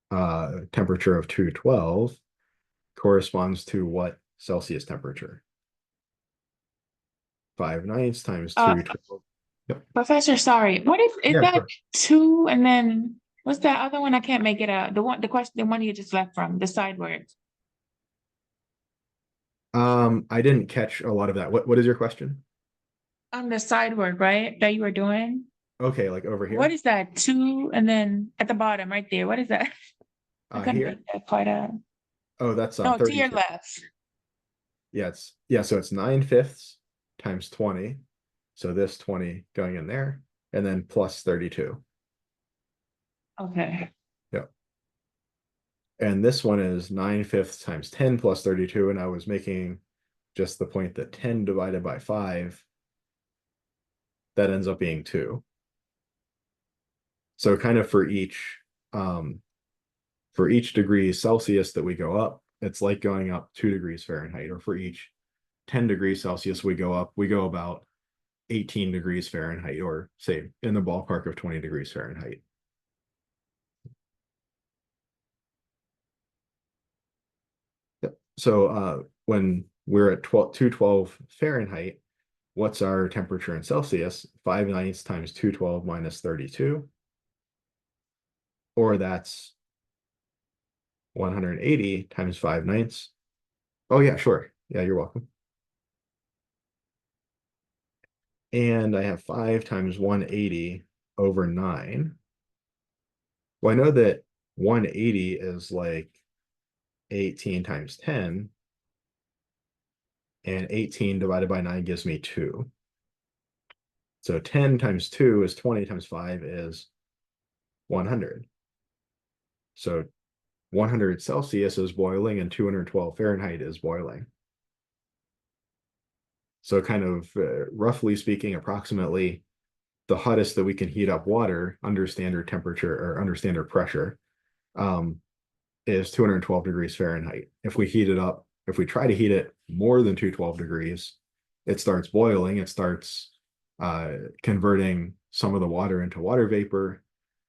temperature of 212 corresponds to what Celsius temperature? 5/9 times 212. Yep.
Professor, sorry. What is
Yeah,
that
sure.
two and then what's that other one? I can't make it out. The one you just left from, the side words.
I didn't catch a lot of that. What is your question?
The side word, right? That you were doing.
Okay, like over
What
here?
is that? Two and then at the bottom right there. What is that? I couldn't
Here?
make that quite out.
Oh, that's
No, to your
32.
left.
Yeah, so it's 9/5 times 20. So this 20 going in there, and then plus 32.
Okay.
Yeah. And this one is 9/5 times 10 plus 32. And I was making just the point that 10 divided by 5, that ends up being 2. So kind of for each degree Celsius that we go up, it's like going up 2 degrees Fahrenheit, or for each 10 degrees Celsius we go about 18 degrees Fahrenheit, or say in the ballpark of 20 degrees Fahrenheit. Yep. So when we're at 212 Fahrenheit, what's our temperature in Celsius? 5/9 times 212 minus 32, or that's 180 times 5/9. Oh yeah, sure. Yeah, you're welcome. And I have 5 times 180 over 9. Well, I know that 180 is like 18 times 10, and 18 divided by 9 gives me 2. So 10 times 2 is 20 times 5 is 100. So 100 Celsius is boiling and 212 Fahrenheit is boiling. So kind of roughly speaking, approximately the hottest that we can heat up water under standard temperature or under standard pressure is 212 degrees Fahrenheit. If we try to heat it more than 212 degrees, it starts boiling, it starts converting some of the water into water vapor,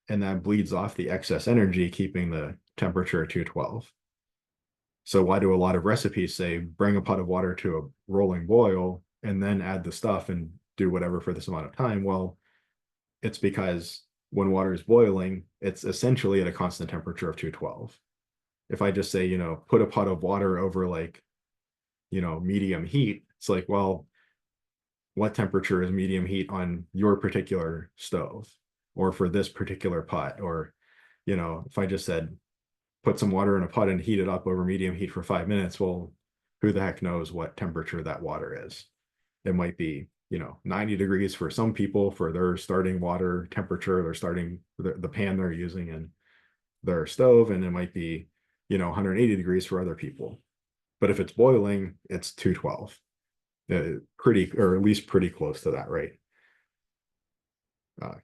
and that bleeds off the excess energy, keeping the temperature at 212. So why do a lot of recipes say bring a pot of water to a rolling boil and then add the stuff and do whatever for this amount of time? Well, it's because when water is boiling, it's essentially at a constant temperature of 212. if I just say, put a pot of water over like, medium heat, it's like, well, what temperature is medium heat on your particular stove or for this particular pot? Or, if I just said, put some water in a pot and heat it up over medium heat for 5 minutes, well, who the heck knows what temperature that water is? It might be, 90 degrees for some people for their starting water temperature, they're starting the pan they're using in their stove, and it might be, 180 degrees for other people. But if it's boiling, it's 212. Pretty, or at least pretty close to that, right?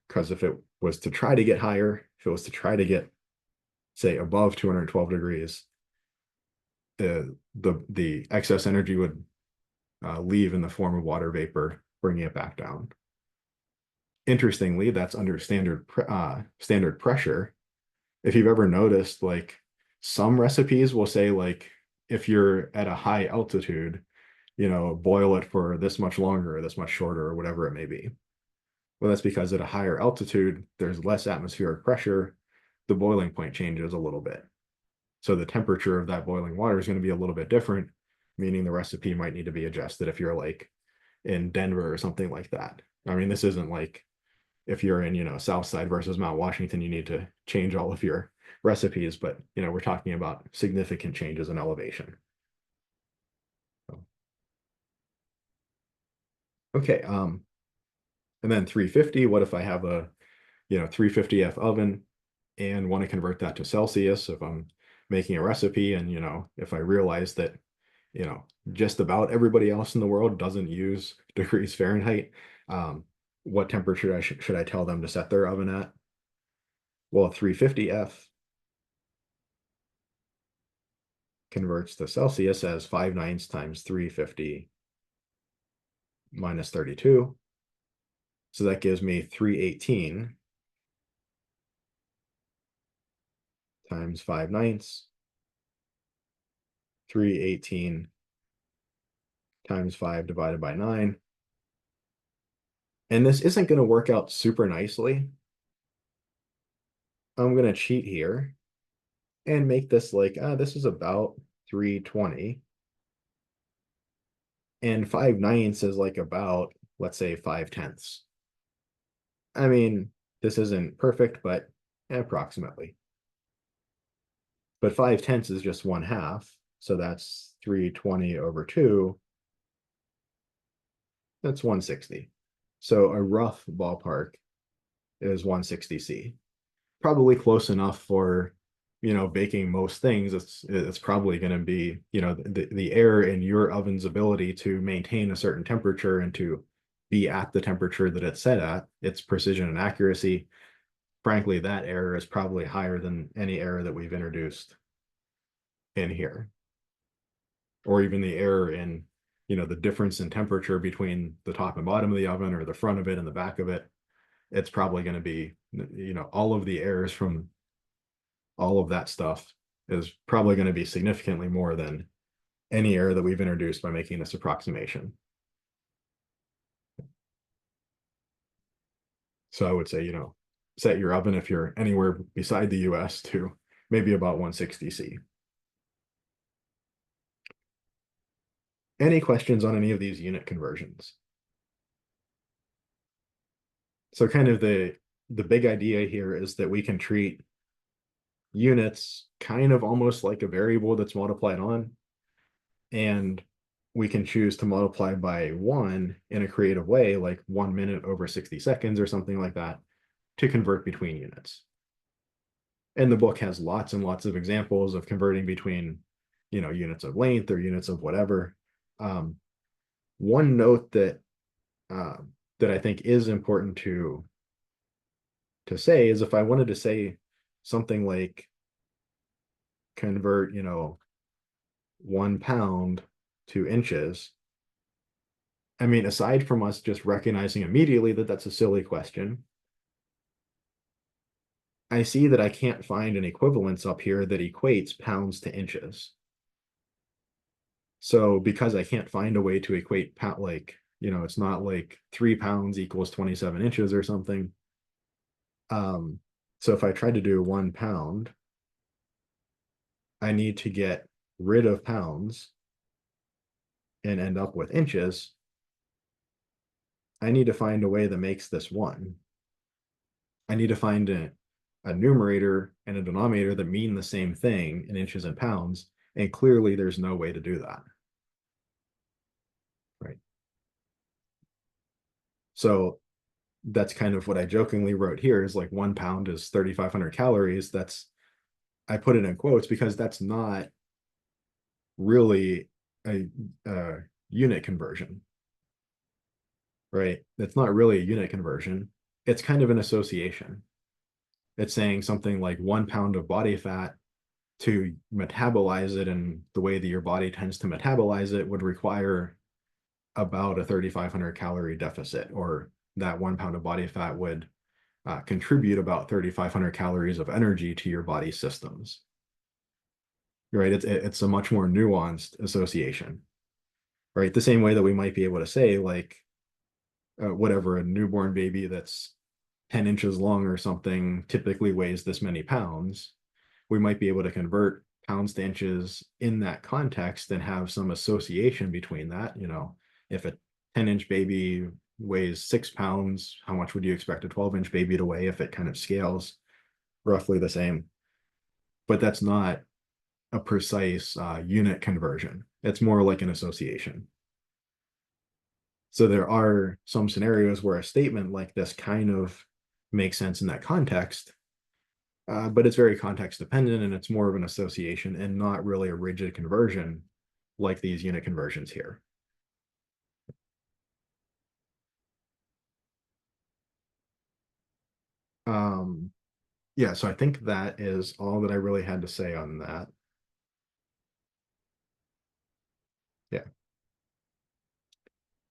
Because if it was to try to get higher, if it was to try to get, say, above 212 degrees, the excess energy would leave in the form of water vapor, bringing it back down. Interestingly, that's under standard pressure. If you've ever noticed, like some recipes will say, like, if you're at a high altitude, boil it for this much longer or this much shorter or whatever it may be. Well, that's because at a higher altitude, there's less atmospheric pressure. The boiling point changes a little bit. So the temperature of that boiling water is going to be a little bit different, meaning the recipe might need to be adjusted if you're like in Denver or something like that. I mean, this isn't like if you're in, South Side versus Mount Washington, you need to change all of your recipes, but we're talking about significant changes in elevation. Okay, and then 350, what if I have a 350F oven and want to convert that to Celsius if I'm making a recipe, and if I realize that just about everybody else in the world doesn't use degrees Fahrenheit, what temperature should I tell them to set their oven at? Well, 350F converts to Celsius as 5/9 times 350 minus 32. So that gives me 318 times 5/9. 318 times 5 divided by 9. And this isn't going to work out super nicely. I'm going to cheat here and make this like, this is about 320. And 5/9 is like about, let's say, 5/10. I mean, this isn't perfect, but approximately. But 5/10 is just 1/2. So that's 320 over 2. That's 160. So a rough ballpark is 160C. Probably close enough for, baking most things. It's probably going to be, the error in your oven's ability to maintain a certain temperature and to be at the temperature that it's set at, its precision and accuracy. Frankly, that error is probably higher than any error that we've introduced in here. Or even the error in, the difference in temperature between the top and bottom of the oven or the front of it and the back of it. It's probably going to be, all of the errors from all of that stuff is probably going to be significantly more than any error that we've introduced by making this approximation. So I would say, set your oven if you're anywhere beside the US to maybe about 160C. Any questions on any of these unit conversions? So kind of the big idea here is that we can treat units kind of almost like a variable that's multiplied on, and we can choose to multiply by 1 in a creative way, like 1 minute over 60 seconds or something like that, to convert between units. And the book has lots and lots of examples of converting between, units of length or units of whatever. One note that that I think is important to say is if I wanted to say something like convert, 1 pound to inches. I mean, aside from us just recognizing immediately that that's a silly question, I see that I can't find an equivalence up here that equates pounds to inches. So because I can't find a way to equate pound, like, it's not like 3 pounds equals 27 inches or something. So if I tried to do 1 pound I need to get rid of pounds and end up with inches, I need to find a way that makes this one. I need to find a numerator and a denominator that mean the same thing in inches and pounds. And clearly there's no way to do that. Right. So that's kind of what I jokingly wrote here is like 1 pound is 3,500 calories. I put it in quotes because that's not really a unit conversion, right? It's not really a unit conversion. It's kind of an association. It's saying something like 1 pound of body fat to metabolize it, and the way that your body tends to metabolize it would require about a 3,500 calorie deficit, or that 1 pound of body fat would contribute about 3,500 calories of energy to your body systems. Right? It's a much more nuanced association. Right? The same way that we might be able to say, like, whatever, a newborn baby that's 10 inches long or something typically weighs this many pounds. We might be able to convert pounds to inches in that context and have some association between that. If a 10-inch baby weighs 6 pounds, how much would you expect a 12-inch baby to weigh if it kind of scales roughly the same? But that's not a precise unit conversion. It's more like an association. So there are some scenarios where a statement like this kind of makes sense in that context, but it's very context dependent, and it's more of an association and not really a rigid conversion like these unit conversions here. Yeah, so I think that is all that I really had to say on that. Yeah.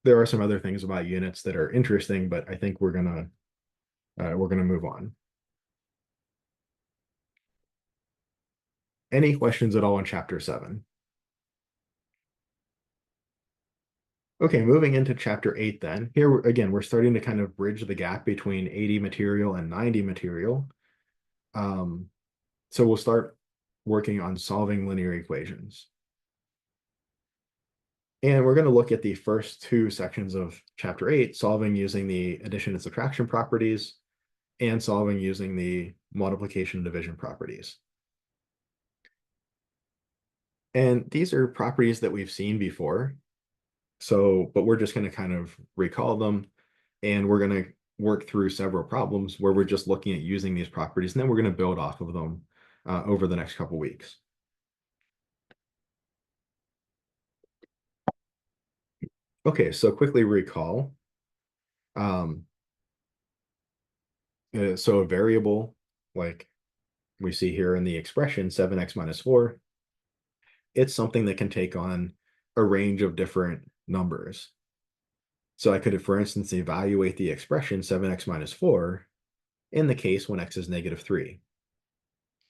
There are some other things about units that are interesting, but I think we're gonna move on. Any questions at all on chapter 7? Okay, moving into chapter 8 then. Here again, we're starting to kind of bridge the gap between 80 material and 90 material. So we'll start working on solving linear equations. And we're going to look at the first two sections of chapter 8, solving using the addition and subtraction properties and solving using the multiplication and division properties. And these are properties that we've seen before. But we're just going to kind of recall them, and we're going to work through several problems where we're just looking at using these properties, and then we're going to build off of them over the next couple weeks. Okay, so quickly recall. So a variable, like we see here in the expression 7x minus 4, it's something that can take on a range of different numbers. So I could, for instance, evaluate the expression 7x minus 4 in the case when x is -3.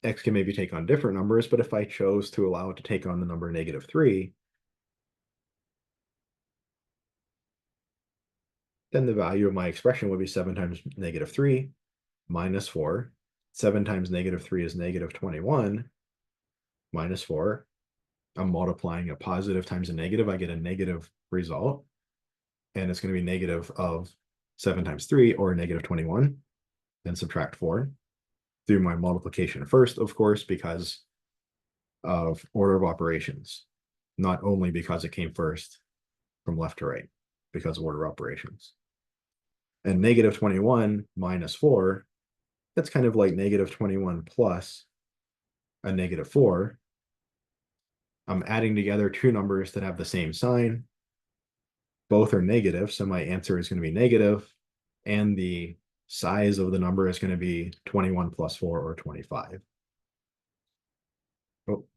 X can maybe take on different numbers, but if I chose to allow it to take on the number -3, then the value of my expression would be 7 times -3 minus 4. 7 times -3 is -21 minus 4. I'm multiplying a positive times a negative. I get a negative result, and it's going to be negative of 7 times 3, or -21. Then subtract 4. Do my multiplication first, of course, because of order of operations, not only because it came first from left to right, because of order of operations. And -21 minus 4, that's kind of like -21 plus a -4. I'm adding together two numbers that have the same sign. Both are negative, so my answer is going to be negative, and the size of the number is going to be 21 plus 4, or 25. Oh.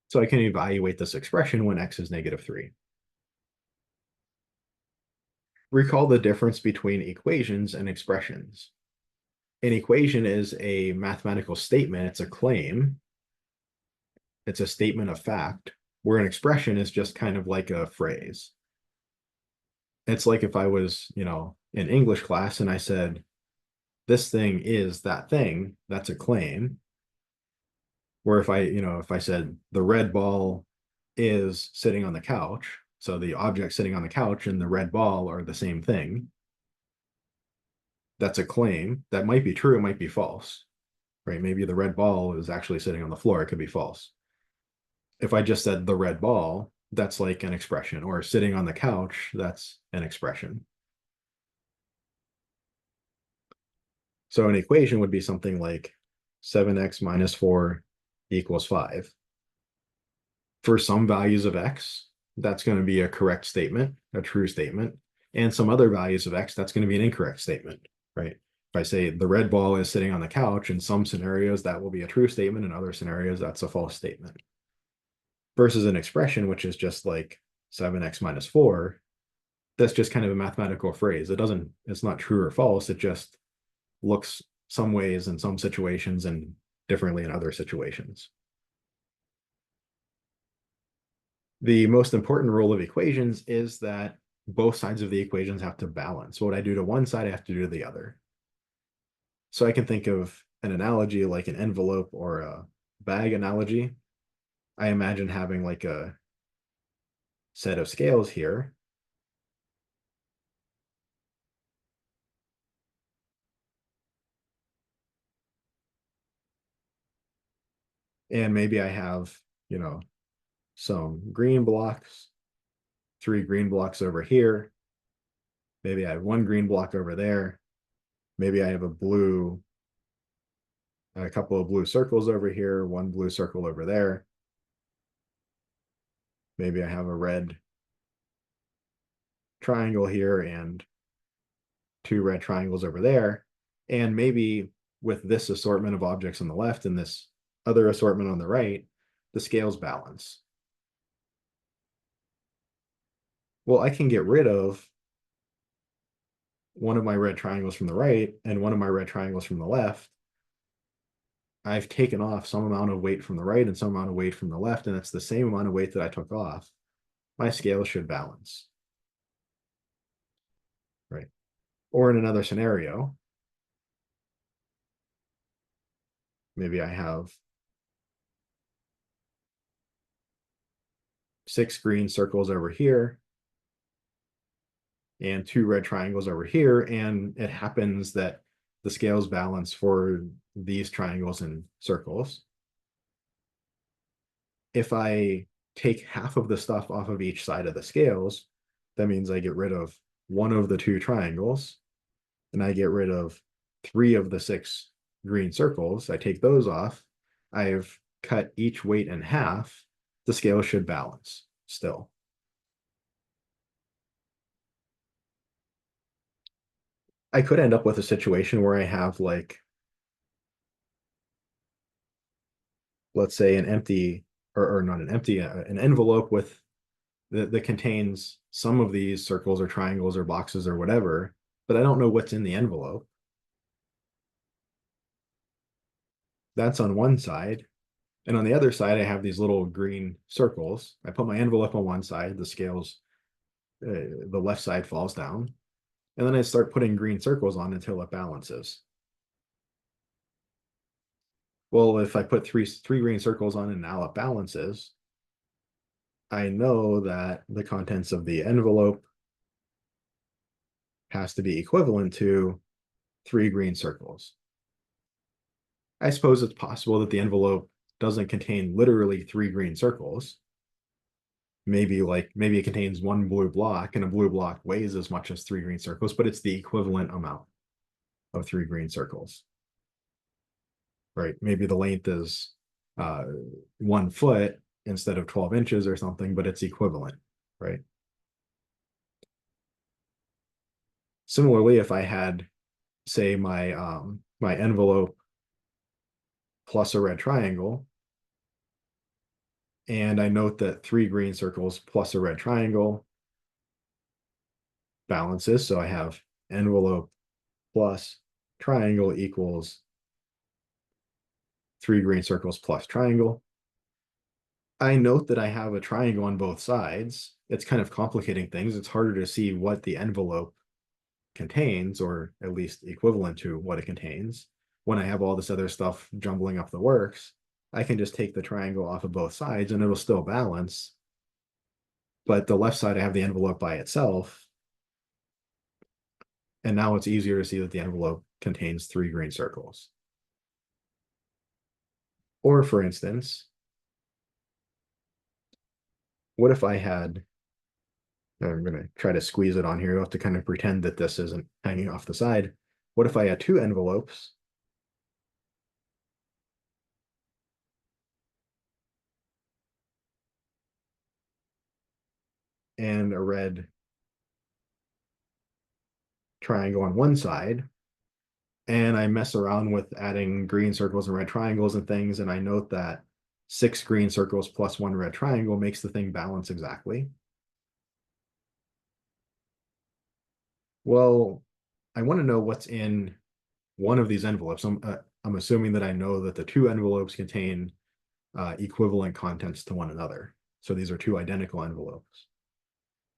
So I can evaluate this expression when x is -3. Recall the difference between equations and expressions. An equation is a mathematical statement, it's a claim, it's a statement of fact, where an expression is just kind of like a phrase. It's like if I was, in English class and I said, this thing is that thing, that's a claim. Where if if I said the red ball is sitting on the couch, so the object sitting on the couch and the red ball are the same thing, that's a claim. That might be true, it might be false, right? Maybe the red ball is actually sitting on the floor, it could be false. If I just said the red ball, that's like an expression, or sitting on the couch, that's an expression. So an equation would be something like 7x minus 4 equals 5. For some values of x, that's going to be a correct statement, a true statement. And some other values of x, that's going to be an incorrect statement, right? If I say the red ball is sitting on the couch, in some scenarios, that will be a true statement. In other scenarios, that's a false statement. Versus an expression, which is just like 7x minus 4, that's just kind of a mathematical phrase. It's not true or false. It just looks some ways in some situations and differently in other situations. The most important rule of equations is that both sides of the equations have to balance. What I do to one side, I have to do to the other. So I can think of an analogy like an envelope or a bag analogy. I imagine having like a set of scales here. And maybe I have, some green blocks, 3 green blocks over here. Maybe I have 1 green block over there. Maybe I have a couple of blue circles over here, 1 blue circle over there. Maybe I have a red triangle here and 2 red triangles over there. And maybe with this assortment of objects on the left and this other assortment on the right, the scales balance. Well, I can get rid of one of my red triangles from the right and one of my red triangles from the left. I've taken off some amount of weight from the right and some amount of weight from the left, and it's the same amount of weight that I took off. My scale should balance, right? Or in another scenario, maybe I have 6 green circles over here and 2 red triangles over here, and it happens that the scales balance for these triangles and circles. If I take half of the stuff off of each side of the scales, that means I get rid of one of the 2 triangles, and I get rid of 3 of the 6 green circles. I take those off. I've cut each weight in half. The scale should balance still. I could end up with a situation where I have like, let's say an empty, or not an empty, an envelope with that contains some of these circles or triangles or boxes or whatever, but I don't know what's in the envelope. That's on one side. And on the other side, I have these little green circles. I put my envelope on one side, the scales, the left side falls down. And then I start putting green circles on until it balances. Well, if I put three green circles on and now it balances, I know that the contents of the envelope has to be equivalent to 3 green circles. I suppose it's possible that the envelope doesn't contain literally 3 green circles. Maybe it contains 1 blue block, and a blue block weighs as much as 3 green circles, but it's the equivalent amount of 3 green circles. Right? Maybe the length is 1 foot instead of 12 inches or something, but it's equivalent, right? Similarly, if I had, say, my envelope plus a red triangle, and I note that 3 green circles plus a red triangle balances, so I have envelope plus triangle equals 3 green circles plus triangle. I note that I have a triangle on both sides. It's kind of complicating things. It's harder to see what the envelope contains, or at least equivalent to what it contains, when I have all this other stuff jumbling up the works, I can just take the triangle off of both sides and it'll still balance. But the left side, I have the envelope by itself. And now it's easier to see that the envelope contains 3 green circles. Or for instance, what if I had, I'm going to try to squeeze it on here. You'll have to kind of pretend that this isn't hanging off the side. What if I had 2 envelopes and a red triangle on one side, and I mess around with adding green circles and red triangles and things, and I note that 6 green circles plus 1 red triangle makes the thing balance exactly. Well, I want to know what's in one of these envelopes. I'm assuming that I know that the 2 envelopes contain equivalent contents to one another. So these are 2 identical envelopes.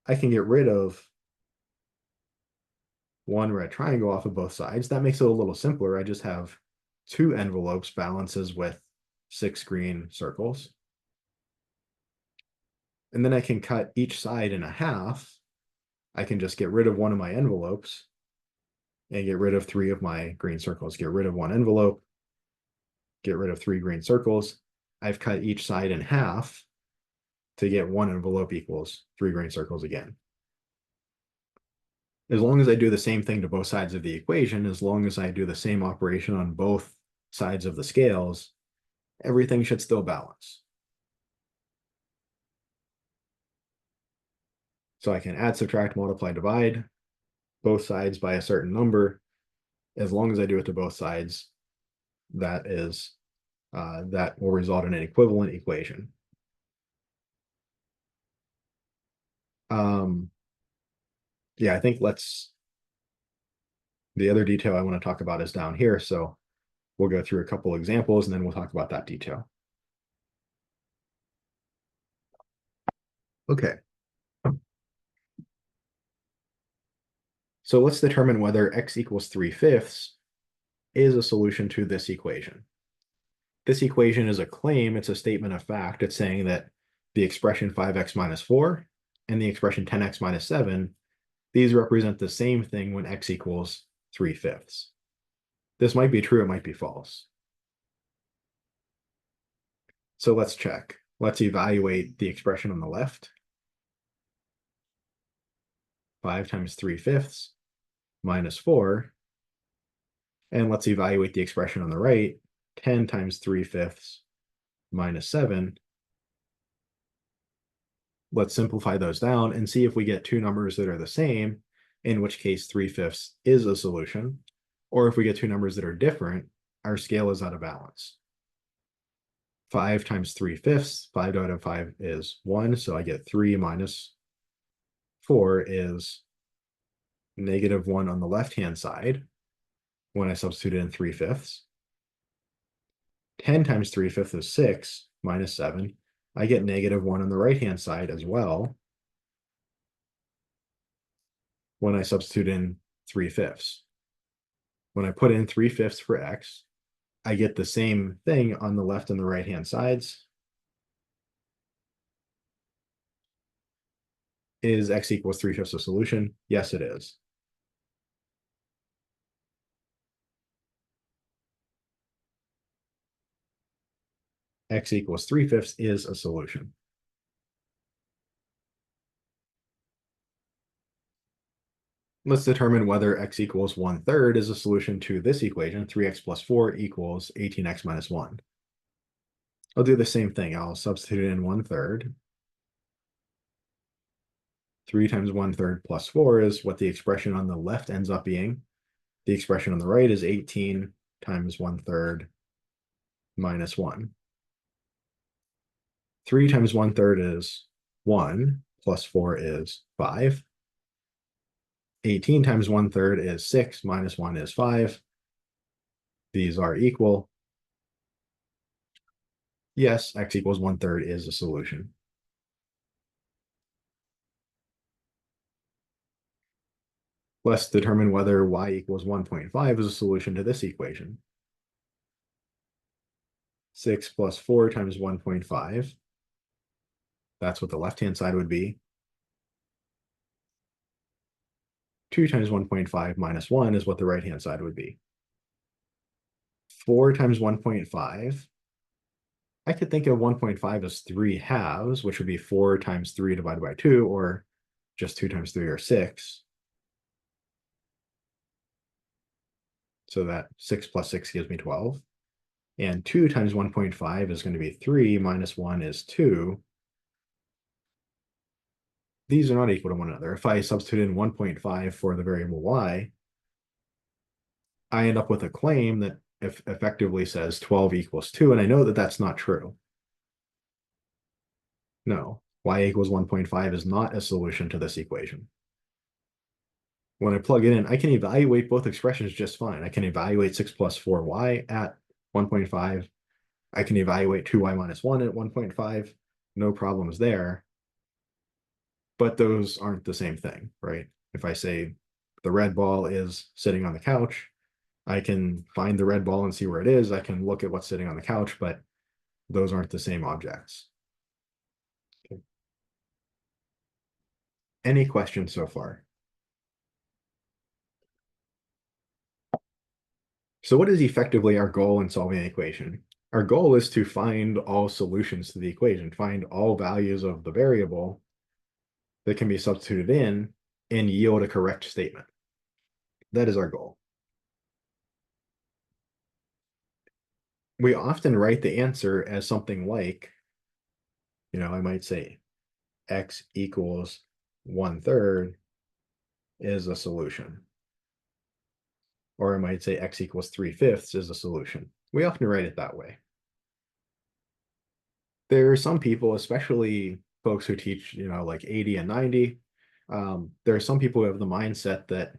I can get rid of 1 red triangle off of both sides. That makes it a little simpler. I just have 2 envelopes balances with 6 green circles. And then I can cut each side in half. I can just get rid of one of my envelopes and get rid of 3 of my green circles. Get rid of 1 envelope, get rid of 3 green circles. I've cut each side in half to get 1 envelope equals 3 green circles again. As long as I do the same thing to both sides of the equation, as long as I do the same operation on both sides of the scales, everything should still balance. So I can add, subtract, multiply, divide both sides by a certain number. As long as I do it to both sides, that will result in an equivalent equation. Yeah, I think the other detail I want to talk about is down here. So we'll go through a couple examples and then we'll talk about that detail. Okay. So let's determine whether x equals 3/5 is a solution to this equation. This equation is a claim, it's a statement of fact. It's saying that the expression 5x minus 4 and the expression 10x minus 7, these represent the same thing when x equals 3/5. This might be true, it might be false. So let's check. Let's evaluate the expression on the left. 5 times 3/5 minus 4. And let's evaluate the expression on the right. 10 times 3/5 minus 7. Let's simplify those down and see if we get 2 numbers that are the same, in which case 3/5 is a solution. Or if we get 2 numbers that are different, our scale is out of balance. 5 times 3/5, 5 divided by 5 is 1, so I get 3 minus 4 is -1 on the left-hand side when I substitute in 3/5. 10 times 3/5 is 6 minus 7. I get -1 on the right-hand side as well when I substitute in 3/5. When I put in 3/5 for x, I get the same thing on the left and the right-hand sides. Is x equals 3/5 a solution? Yes, it is. X equals 3/5 is a solution. Let's determine whether x equals 1/3 is a solution to this equation, 3x plus 4 equals 18x minus 1. I'll do the same thing. I'll substitute in 1/3. 3 times 1/3 plus 4 is what the expression on the left ends up being. The expression on the right is 18 times 1/3 minus 1. 3 times 1/3 is 1, plus 4 is 5. 18 times 1/3 is 6, minus 1 is 5. These are equal. Yes, x equals 1/3 is a solution. Let's determine whether y equals 1.5 is a solution to this equation. 6 plus 4 times 1.5. That's what the left-hand side would be. 2 times 1.5 minus 1 is what the right-hand side would be. 4 times 1.5. I could think of 1.5 as 3 halves, which would be 4 times 3 divided by 2, or just 2 times 3 or 6. So that 6 plus 6 gives me 12. And 2 times 1.5 is going to be 3 minus 1 is 2. These are not equal to one another. If I substitute in 1.5 for the variable y, I end up with a claim that effectively says 12 equals 2, and I know that that's not true. No, y equals 1.5 is not a solution to this equation. When I plug it in, I can evaluate both expressions just fine. I can evaluate 6 plus 4y at 1.5. I can evaluate 2y minus 1 at 1.5. No problems there. But those aren't the same thing, right? If I say the red ball is sitting on the couch, I can find the red ball and see where it is. I can look at what's sitting on the couch, but those aren't the same objects. Okay. Any questions so far? So what is effectively our goal in solving an equation? Our goal is to find all solutions to the equation, find all values of the variable that can be substituted in and yield a correct statement. That is our goal. We often write the answer as something like, I might say x equals 1/3 is a solution. Or I might say x equals 3/5 is a solution. We often write it that way. There are some people, especially folks who teach, like 80 and 90, there are some people who have the mindset that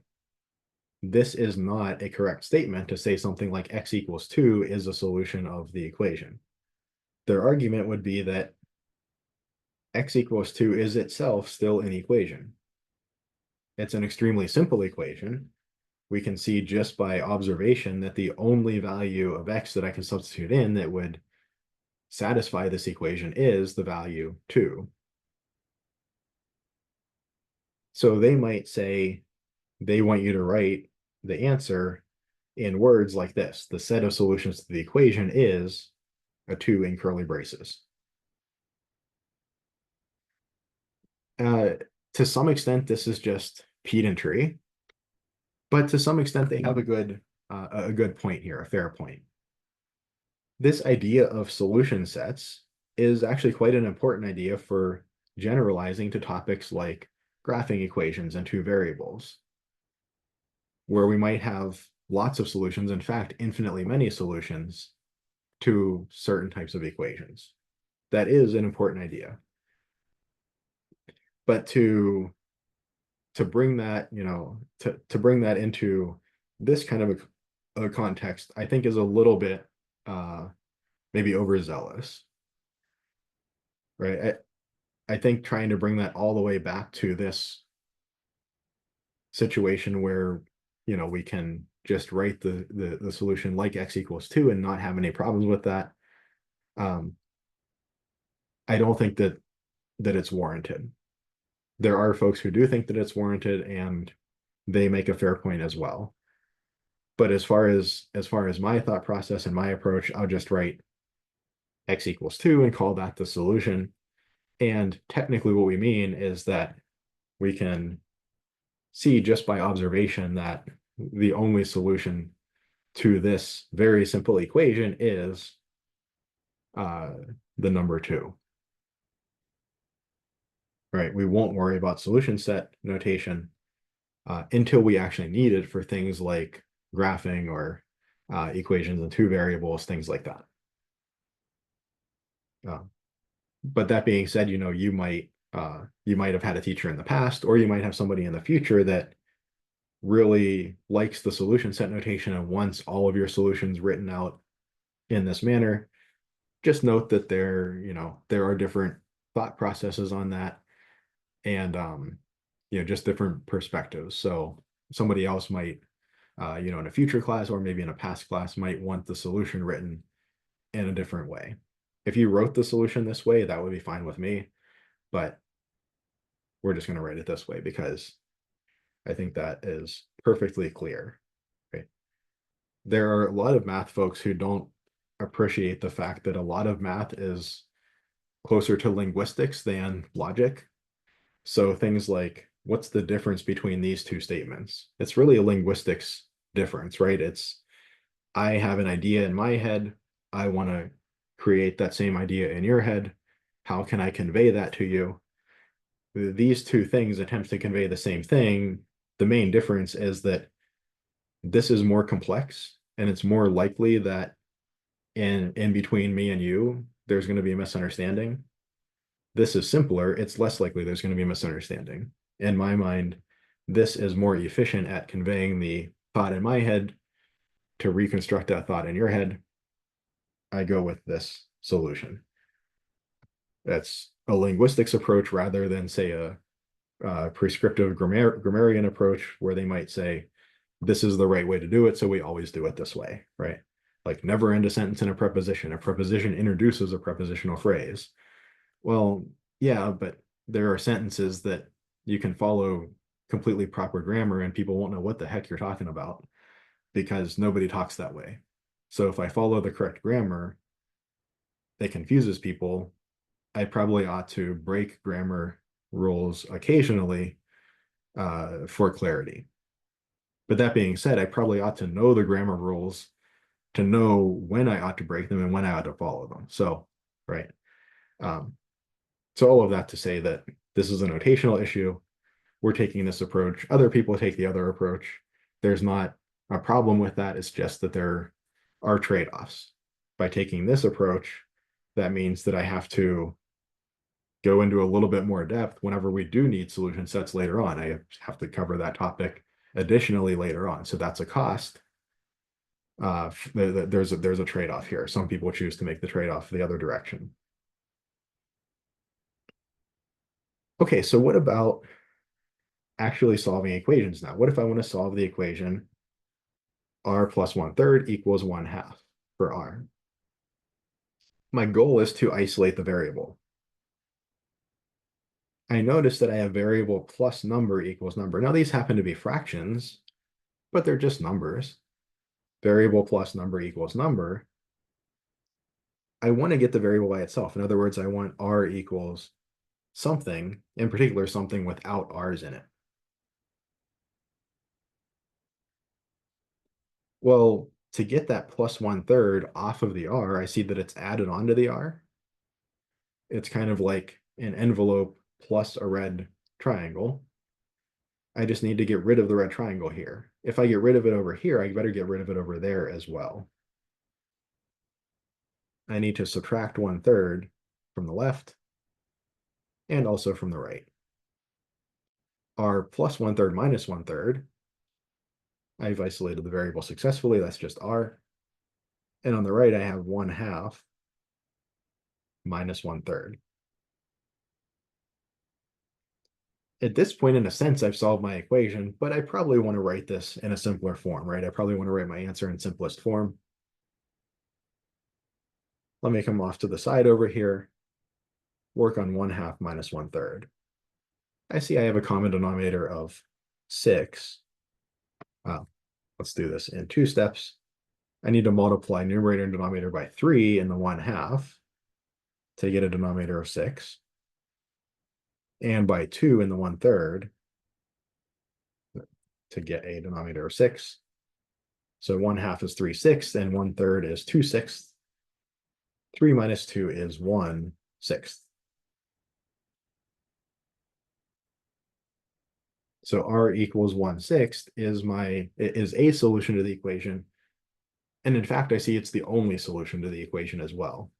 this is not a correct statement to say something like x equals 2 is a solution of the equation. Their argument would be that x equals 2 is itself still an equation. It's an extremely simple equation. We can see just by observation that the only value of x that I can substitute in that would satisfy this equation is the value 2. So they might say they want you to write the answer in words like this. The set of solutions to the equation is a 2 in curly braces. To some extent, this is just pedantry, but to some extent, they have a good point here, a fair point. This idea of solution sets is actually quite an important idea for generalizing to topics like graphing equations and two variables, where we might have lots of solutions, in fact, infinitely many solutions to certain types of equations. That is an important idea. But to bring that, to bring that into this kind of a context, I think is a little bit maybe overzealous, right? I think trying to bring that all the way back to this situation where, we can just write the solution like x equals 2 and not have any problems with that. I don't think that it's warranted. There are folks who do think that it's warranted, and they make a fair point as well. But as far as my thought process and my approach, I'll just write x equals 2 and call that the solution. And technically what we mean is that we can see just by observation that the only solution to this very simple equation is the number 2. Right? We won't worry about solution set notation until we actually need it for things like graphing or equations in two variables, things like that. But that being said, you might have had a teacher in the past, or you might have somebody in the future that really likes the solution set notation and wants all of your solutions written out in this manner. Just note that there are different thought processes on that, and just different perspectives. So somebody else might, you know, in a future class or maybe in a past class might want the solution written in a different way. If you wrote the solution this way, that would be fine with me, but we're just going to write it this way because I think that is perfectly clear. Right? There are a lot of math folks who don't appreciate the fact that a lot of math is closer to linguistics than logic. So things like, what's the difference between these two statements? It's really a linguistics difference, right? It's, I have an idea in my head. I want to create that same idea in your head. How can I convey that to you? These two things attempt to convey the same thing. The main difference is that this is more complex, and it's more likely that in between me and you, there's going to be a misunderstanding. This is simpler. It's less likely there's going to be a misunderstanding. In my mind, this is more efficient at conveying the thought in my head to reconstruct that thought in your head. I go with this solution. That's a linguistics approach rather than, say, a prescriptive grammarian approach where they might say, this is the right way to do it, so we always do it this way, right? Like never end a sentence in a preposition. A preposition introduces a prepositional phrase. Well, yeah, but there are sentences that you can follow completely proper grammar and people won't know what the heck you're talking about because nobody talks that way. So if I follow the correct grammar, it confuses people. I probably ought to break grammar rules occasionally for clarity. But that being said, I probably ought to know the grammar rules to know when I ought to break them and when I ought to follow them. So, right. So all of that to say that this is a notational issue. We're taking this approach. Other people take the other approach. There's not a problem with that. It's just that there are trade-offs. By taking this approach, that means that I have to go into a little bit more depth whenever we do need solution sets later on. I have to cover that topic additionally later on. So that's a cost. There's a trade-off here. Some people choose to make the trade-off the other direction. Okay, so what about actually solving equations now? What if I want to solve the equation r plus 1/3 equals 1/2 for r? My goal is to isolate the variable. I notice that I have variable plus number equals number. Now these happen to be fractions, but they're just numbers. Variable plus number equals number. I want to get the variable by itself. In other words, I want r equals something, in particular, something without r's in it. Well, to get that plus 1/3 off of the r, I see that it's added onto the r. It's kind of like an envelope plus a red triangle. I just need to get rid of the red triangle here. If I get rid of it over here, I better get rid of it over there as well. I need to subtract 1/3 from the left and also from the right. R plus 1/3 minus 1/3. I've isolated the variable successfully. That's just r. And on the right, I have 1/2 minus 1/3. At this point, in a sense, I've solved my equation, but I probably want to write this in a simpler form, right? I probably want to write my answer in simplest form. Let me come off to the side over here, work on 1/2 minus 1/3. I see I have a common denominator of 6. Let's do this in 2 steps. I need to multiply numerator and denominator by 3 in the 1/2 to get a denominator of 6, and by 2 in the 1/3 to get a denominator of 6. So 1/2 is 3/6, and 1/3 is 2/6. 3 minus 2 is 1/6. So r equals 1/6 is a solution to the equation. And in fact, I see it's the only solution to the equation as well.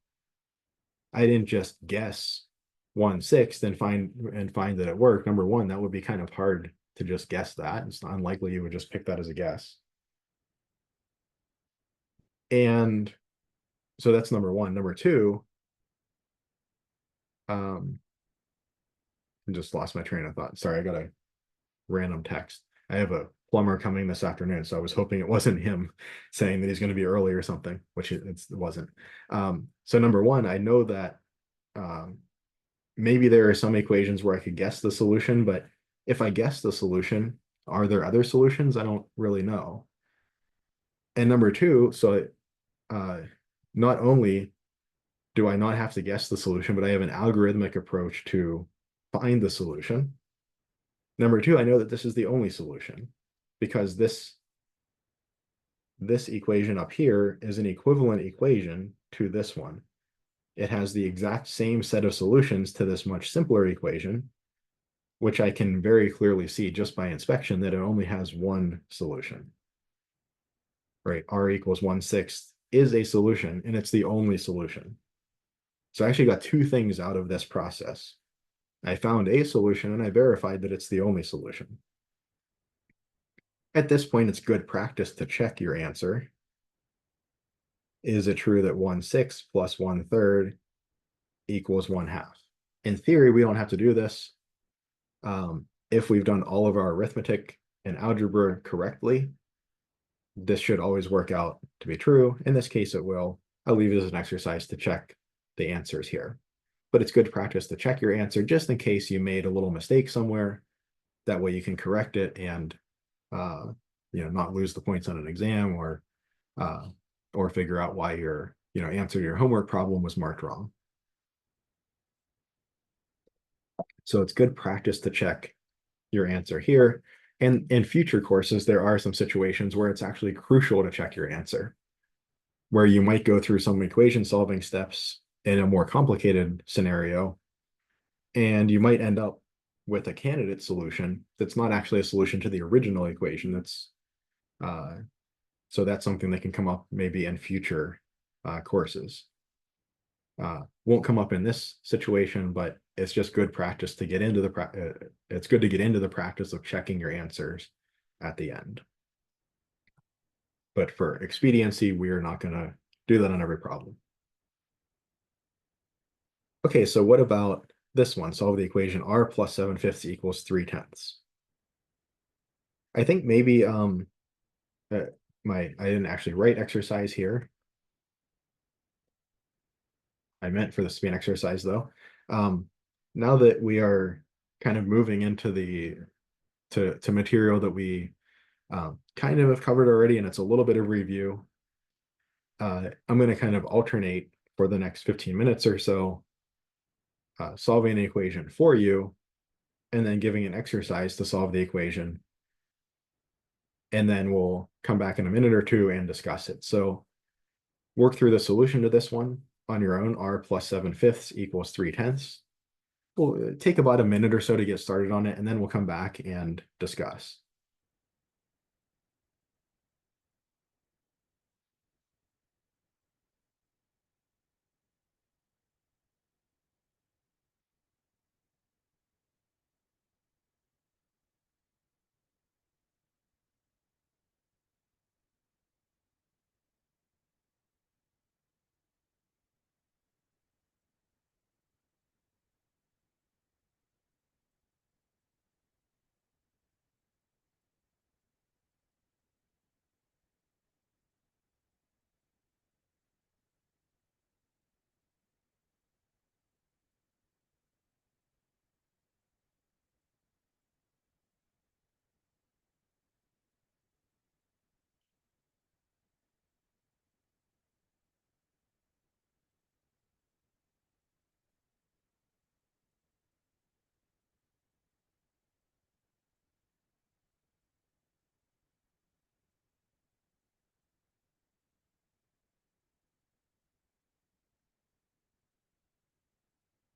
I didn't just guess 1/6 and find that it worked. Number one, that would be kind of hard to just guess that. It's not unlikely you would just pick that as a guess. And so that's number one. Number two, I just lost my train of thought. Sorry, I got a random text. I have a plumber coming this afternoon, so I was hoping it wasn't him saying that he's going to be early or something, which it wasn't. So number one, I know that um, maybe there are some equations where I could guess the solution, but if I guess the solution, are there other solutions? I don't really know. And number two, so uh, not only do I not have to guess the solution, but I have an algorithmic approach to find the solution. Number two, I know that this is the only solution because this equation up here is an equivalent equation to this one. It has the exact same set of solutions to this much simpler equation, which I can very clearly see just by inspection that it only has one solution. Right, r equals 1/6 is a solution, and it's the only solution. So I actually got two things out of this process. I found a solution, and I verified that it's the only solution. At this point, it's good practice to check your answer. Is it true that 1/6 plus 1/3 equals 1/2? In theory, we don't have to do this. If we've done all of our arithmetic and algebra correctly, this should always work out to be true. In this case, it will. I'll leave it as an exercise to check the answers here. But it's good practice to check your answer just in case you made a little mistake somewhere. That way you can correct it and not lose the points on an exam or figure out why your answer to your homework problem was marked wrong. So it's good practice to check your answer here. And in future courses, there are some situations where it's actually crucial to check your answer, where you might go through some equation solving steps in a more complicated scenario, and you might end up with a candidate solution that's not actually a solution to the original equation. So that's something that can come up maybe in future courses. Won't come up in this situation, but it's just good practice to get into it's good to get into the practice of checking your answers at the end. But for expediency, we are not going to do that on every problem. Okay, so what about this one? Solve the equation r plus 7/5 equals 3/10. I think maybe I didn't actually write exercise here. I meant for this to be an exercise though. Now that we are kind of moving into to material that we kind of have covered already, and it's a little bit of review, I'm going to kind of alternate for the next 15 minutes or so, solving an equation for you, and then giving an exercise to solve the equation. And then we'll come back in a minute or two and discuss it. So work through the solution to this one on your own. R plus 7/5 equals 3/10. We'll take about a minute or so to get started on it, and then we'll come back and discuss.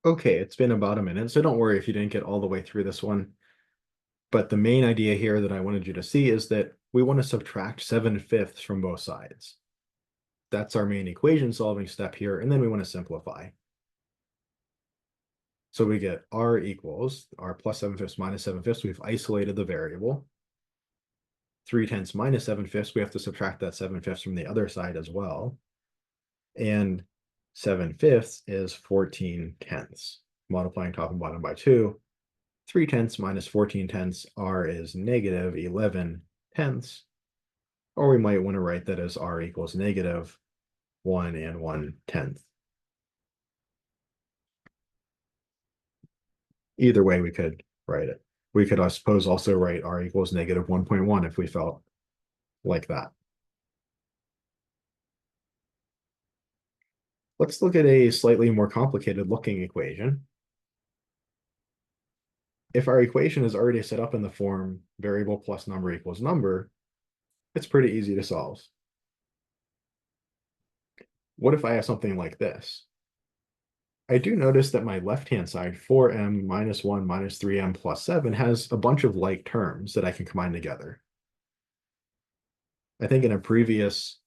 Okay, it's been about a minute, so don't worry if you didn't get all the way through this one. But the main idea here that I wanted you to see is that we want to subtract 7/5 from both sides. That's our main equation solving step here, and then we want to simplify. So we get r equals r plus 7/5 minus 7/5. We've isolated the variable. 3/10 minus 7/5. We have to subtract that 7/5 from the other side as well. And 7/5 is 14/10. Multiplying top and bottom by 2. 3/10 minus 14/10, r is negative 11/10. tenths, or we might want to write that as r equals negative 1 and 1/10. Either way, we could write it. We could, I suppose, also write r equals negative 1.1 if we felt like that. Let's look at a slightly more complicated looking equation. If our equation is already set up in the form variable plus number equals number, it's pretty easy to solve. What if I have something like this? I do notice that my left-hand side, 4m minus 1 minus 3m plus 7, has a bunch of like terms that I can combine together. I think in a previous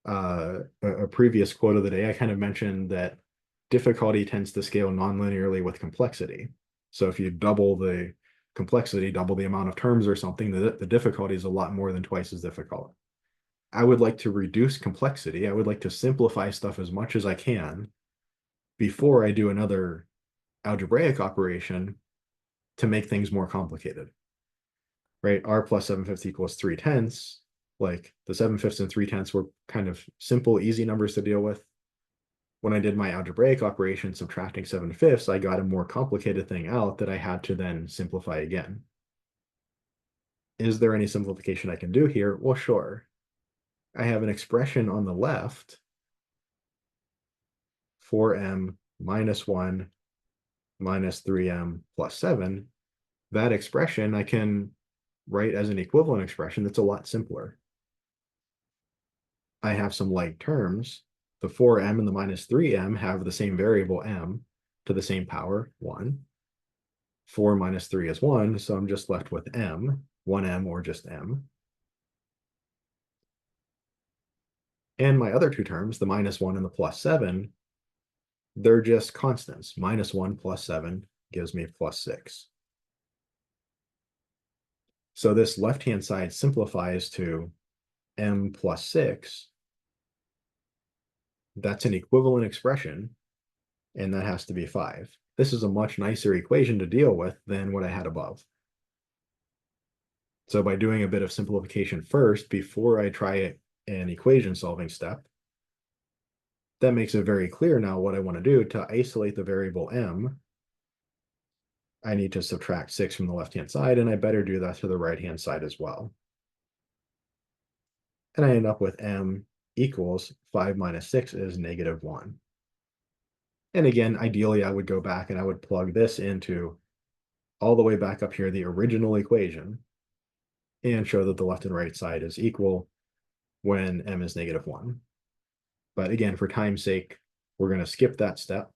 quote of the day, I kind of mentioned that difficulty tends to scale nonlinearly with complexity. So if you double the complexity, double the amount of terms or something, the difficulty is a lot more than twice as difficult. I would like to reduce complexity. I would like to simplify stuff as much as I can before I do another algebraic operation to make things more complicated, right? R plus 7/5 equals 3/10. Like the 7/5 and 3/10 were kind of simple, easy numbers to deal with. When I did my algebraic operation, subtracting 7/5, I got a more complicated thing out that I had to then simplify again. Is there any simplification I can do here? Well, sure. I have an expression on the left, 4m minus 1 minus 3m plus 7. That expression I can write as an equivalent expression that's a lot simpler. I have some like terms. The 4m and the minus 3m have the same variable m to the same power, 1. 4 minus 3 is 1, so I'm just left with m, 1m or just m. And my other two terms, the minus 1 and the plus 7, they're just constants. Minus 1 plus 7 gives me plus 6. So this left-hand side simplifies to m plus 6. That's an equivalent expression, and that has to be 5. This is a much nicer equation to deal with than what I had above. So by doing a bit of simplification first before I try an equation solving step, that makes it very clear now what I want to do. To isolate the variable m, I need to subtract 6 from the left-hand side, and I better do that to the right-hand side as well. And I end up with m equals 5 minus 6 is negative 1. And again, ideally, I would go back and I would plug this into all the way back up here, the original equation, and show that the left and right side is equal when m is negative 1. But again, for time's sake, we're going to skip that step.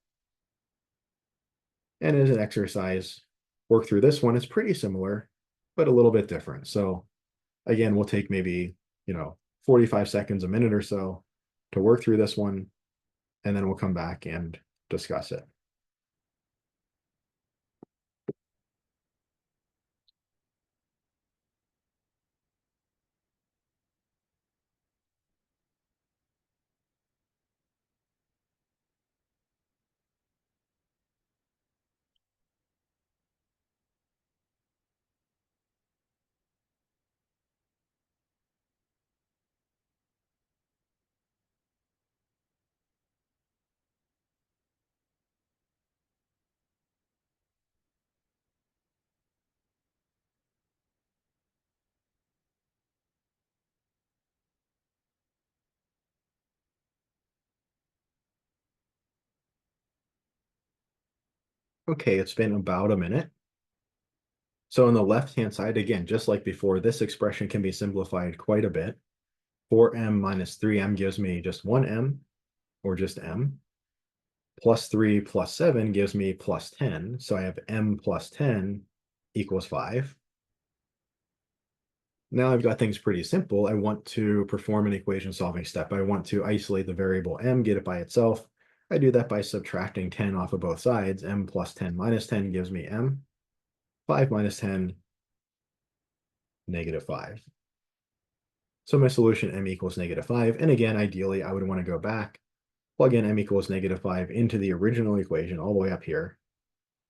And as an exercise, work through this one. It's pretty similar, but a little bit different. So again, we'll take maybe, 45 seconds, a minute or so to work through this one, and then we'll come back and discuss it. Okay, it's been about a minute. So on the left-hand side, again, just like before, this expression can be simplified quite a bit. 4m minus 3m gives me just 1m, or just m. Plus 3 plus 7 gives me plus 10. So I have m plus 10 equals 5. Now I've got things pretty simple. I want to perform an equation solving step. I want to isolate the variable m, get it by itself. I do that by subtracting 10 off of both sides. M plus 10 minus 10 gives me m. 5 minus 10, negative 5. So my solution, m equals negative 5. And again, ideally, I would want to go back, plug in m equals negative 5 into the original equation all the way up here,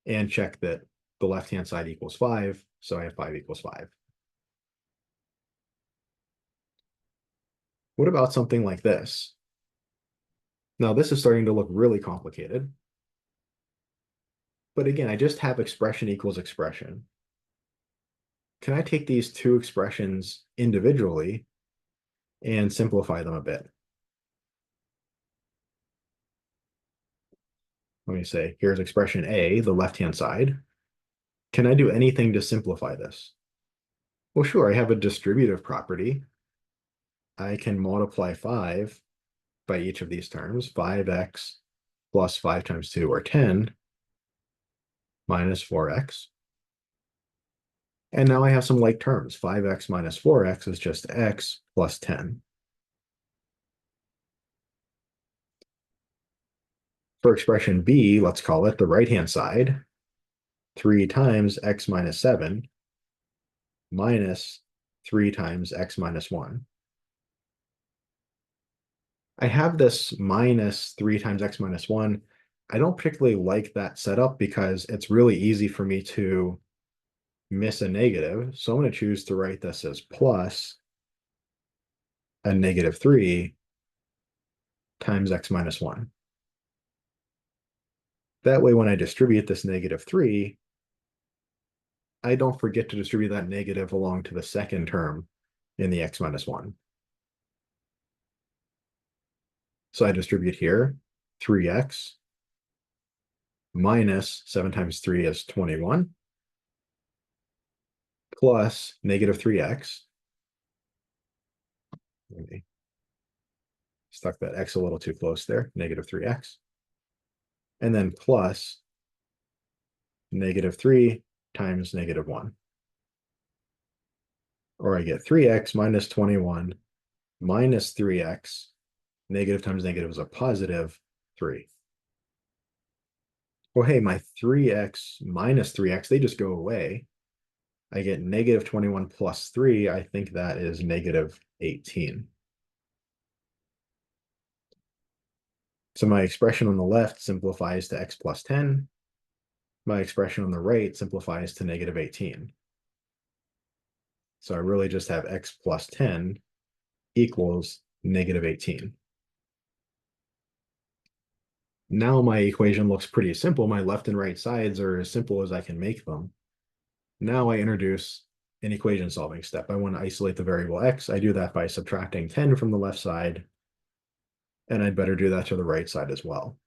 and check that the left-hand side equals 5. So I have 5 equals 5. What about something like this? Now this is starting to look really complicated. But again, I just have expression equals expression. Can I take these two expressions individually and simplify them a bit? Let me say, here's expression A, the left-hand side. Can I do anything to simplify this? Well, sure, I have a distributive property. I can multiply 5 by each of these terms, 5x plus 5 times 2, or 10, minus 4x. And now I have some like terms. 5x minus 4x is just x plus 10. For expression b, let's call it the right-hand side, 3 times x minus 7 minus 3 times x minus 1. I have this minus 3 times x minus 1. I don't particularly like that setup because it's really easy for me to miss a negative. So I'm going to choose to write this as plus a negative 3 times x minus 1. That way, when I distribute this negative 3, I don't forget to distribute that negative along to the second term in the x minus 1. So I distribute here 3x minus 7 times 3 is 21 plus negative 3x. Maybe stuck that x a little too close there, negative 3x. And then plus negative 3 times negative 1. Or I get 3x minus 21 minus 3x. Negative times negative is a positive 3. Well, hey, my 3x minus 3x, they just go away. I get negative 21 plus 3. I think that is negative 18. So my expression on the left simplifies to x plus 10. My expression on the right simplifies to negative 18. So I really just have x plus 10 equals negative 18. Now my equation looks pretty simple. My left and right sides are as simple as I can make them. Now I introduce an equation solving step. I want to isolate the variable x. I do that by subtracting 10 from the left side, and I'd better do that to the right side as well.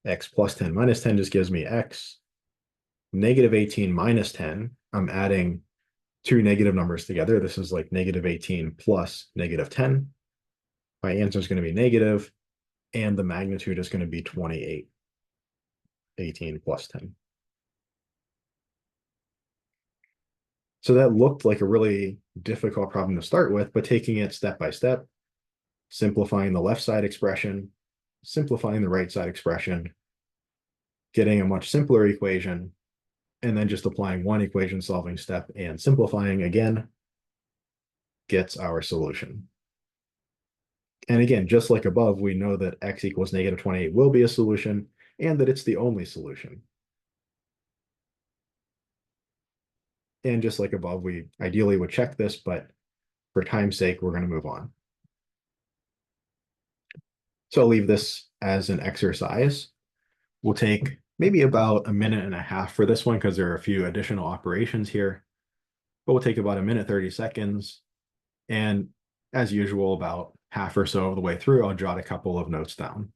X plus 10 minus 10 just gives me x. Negative 18 minus 10, I'm adding two negative numbers together. This is like negative 18 plus negative 10. My answer is going to be negative, and the magnitude is going to be 28. 18 plus 10. So that looked like a really difficult problem to start with, but taking it step by step, simplifying the left side expression, simplifying the right side expression, getting a much simpler equation, and then just applying one equation solving step and simplifying again gets our solution. And again, just like above, we know that x equals negative 28 will be a solution and that it's the only solution. And just like above, we ideally would check this, but for time's sake, we're going to move on. So I'll leave this as an exercise. We'll take maybe about a minute and a half for this one because there are a few additional operations here. But we'll take about a minute, 30 seconds. And as usual, about half or so of the way through, I'll jot a couple of notes down.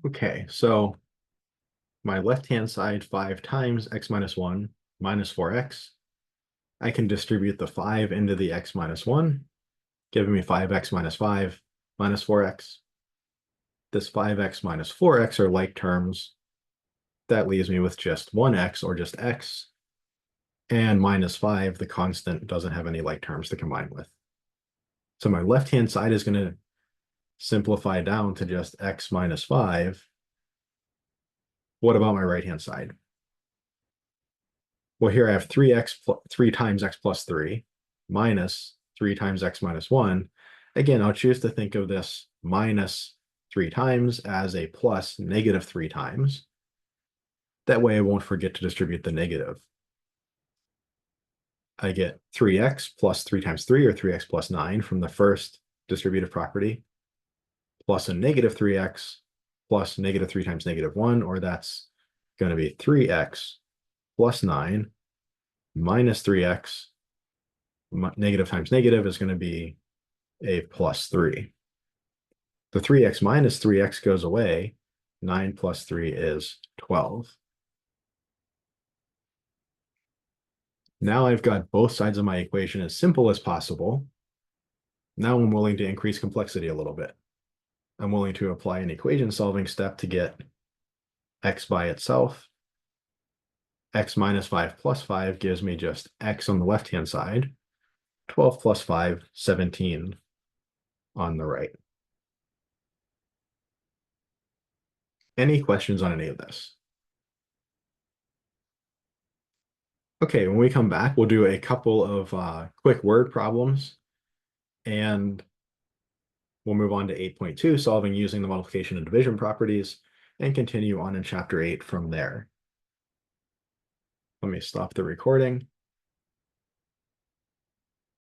Okay, so my left-hand side 5 times x minus 1 minus 4x. I can distribute the 5 into the x minus 1, giving me 5x minus 5 minus 4x. This 5x minus 4x are like terms. That leaves me with just 1x, or just x, and minus 5, the constant, doesn't have any like terms to combine with. So my left-hand side is going to simplify down to just x minus 5. What about my right-hand side? Well, here I have 3 times x plus 3 minus 3 times x minus 1. Again, I'll choose to think of this minus 3 times as a plus negative 3 times. That way I won't forget to distribute the negative. I get 3x plus 3 times 3, or 3x plus 9, from the first distributive property, plus a negative 3x plus negative 3 times negative 1, or that's going to be 3x plus 9 minus 3x. Negative times negative is going to be a plus 3. The 3x minus 3x goes away. 9 plus 3 is 12. Now I've got both sides of my equation as simple as possible. Now I'm willing to increase complexity a little bit. I'm willing to apply an equation solving step to get x by itself. X minus 5 plus 5 gives me just x on the left-hand side. 12 plus 5, 17 on the right. Any questions on any of this? Okay, when we come back, we'll do a couple of quick word problems, and we'll move on to 8.2, solving using the multiplication and division properties, and continue on in chapter 8 from there. Let me stop the recording.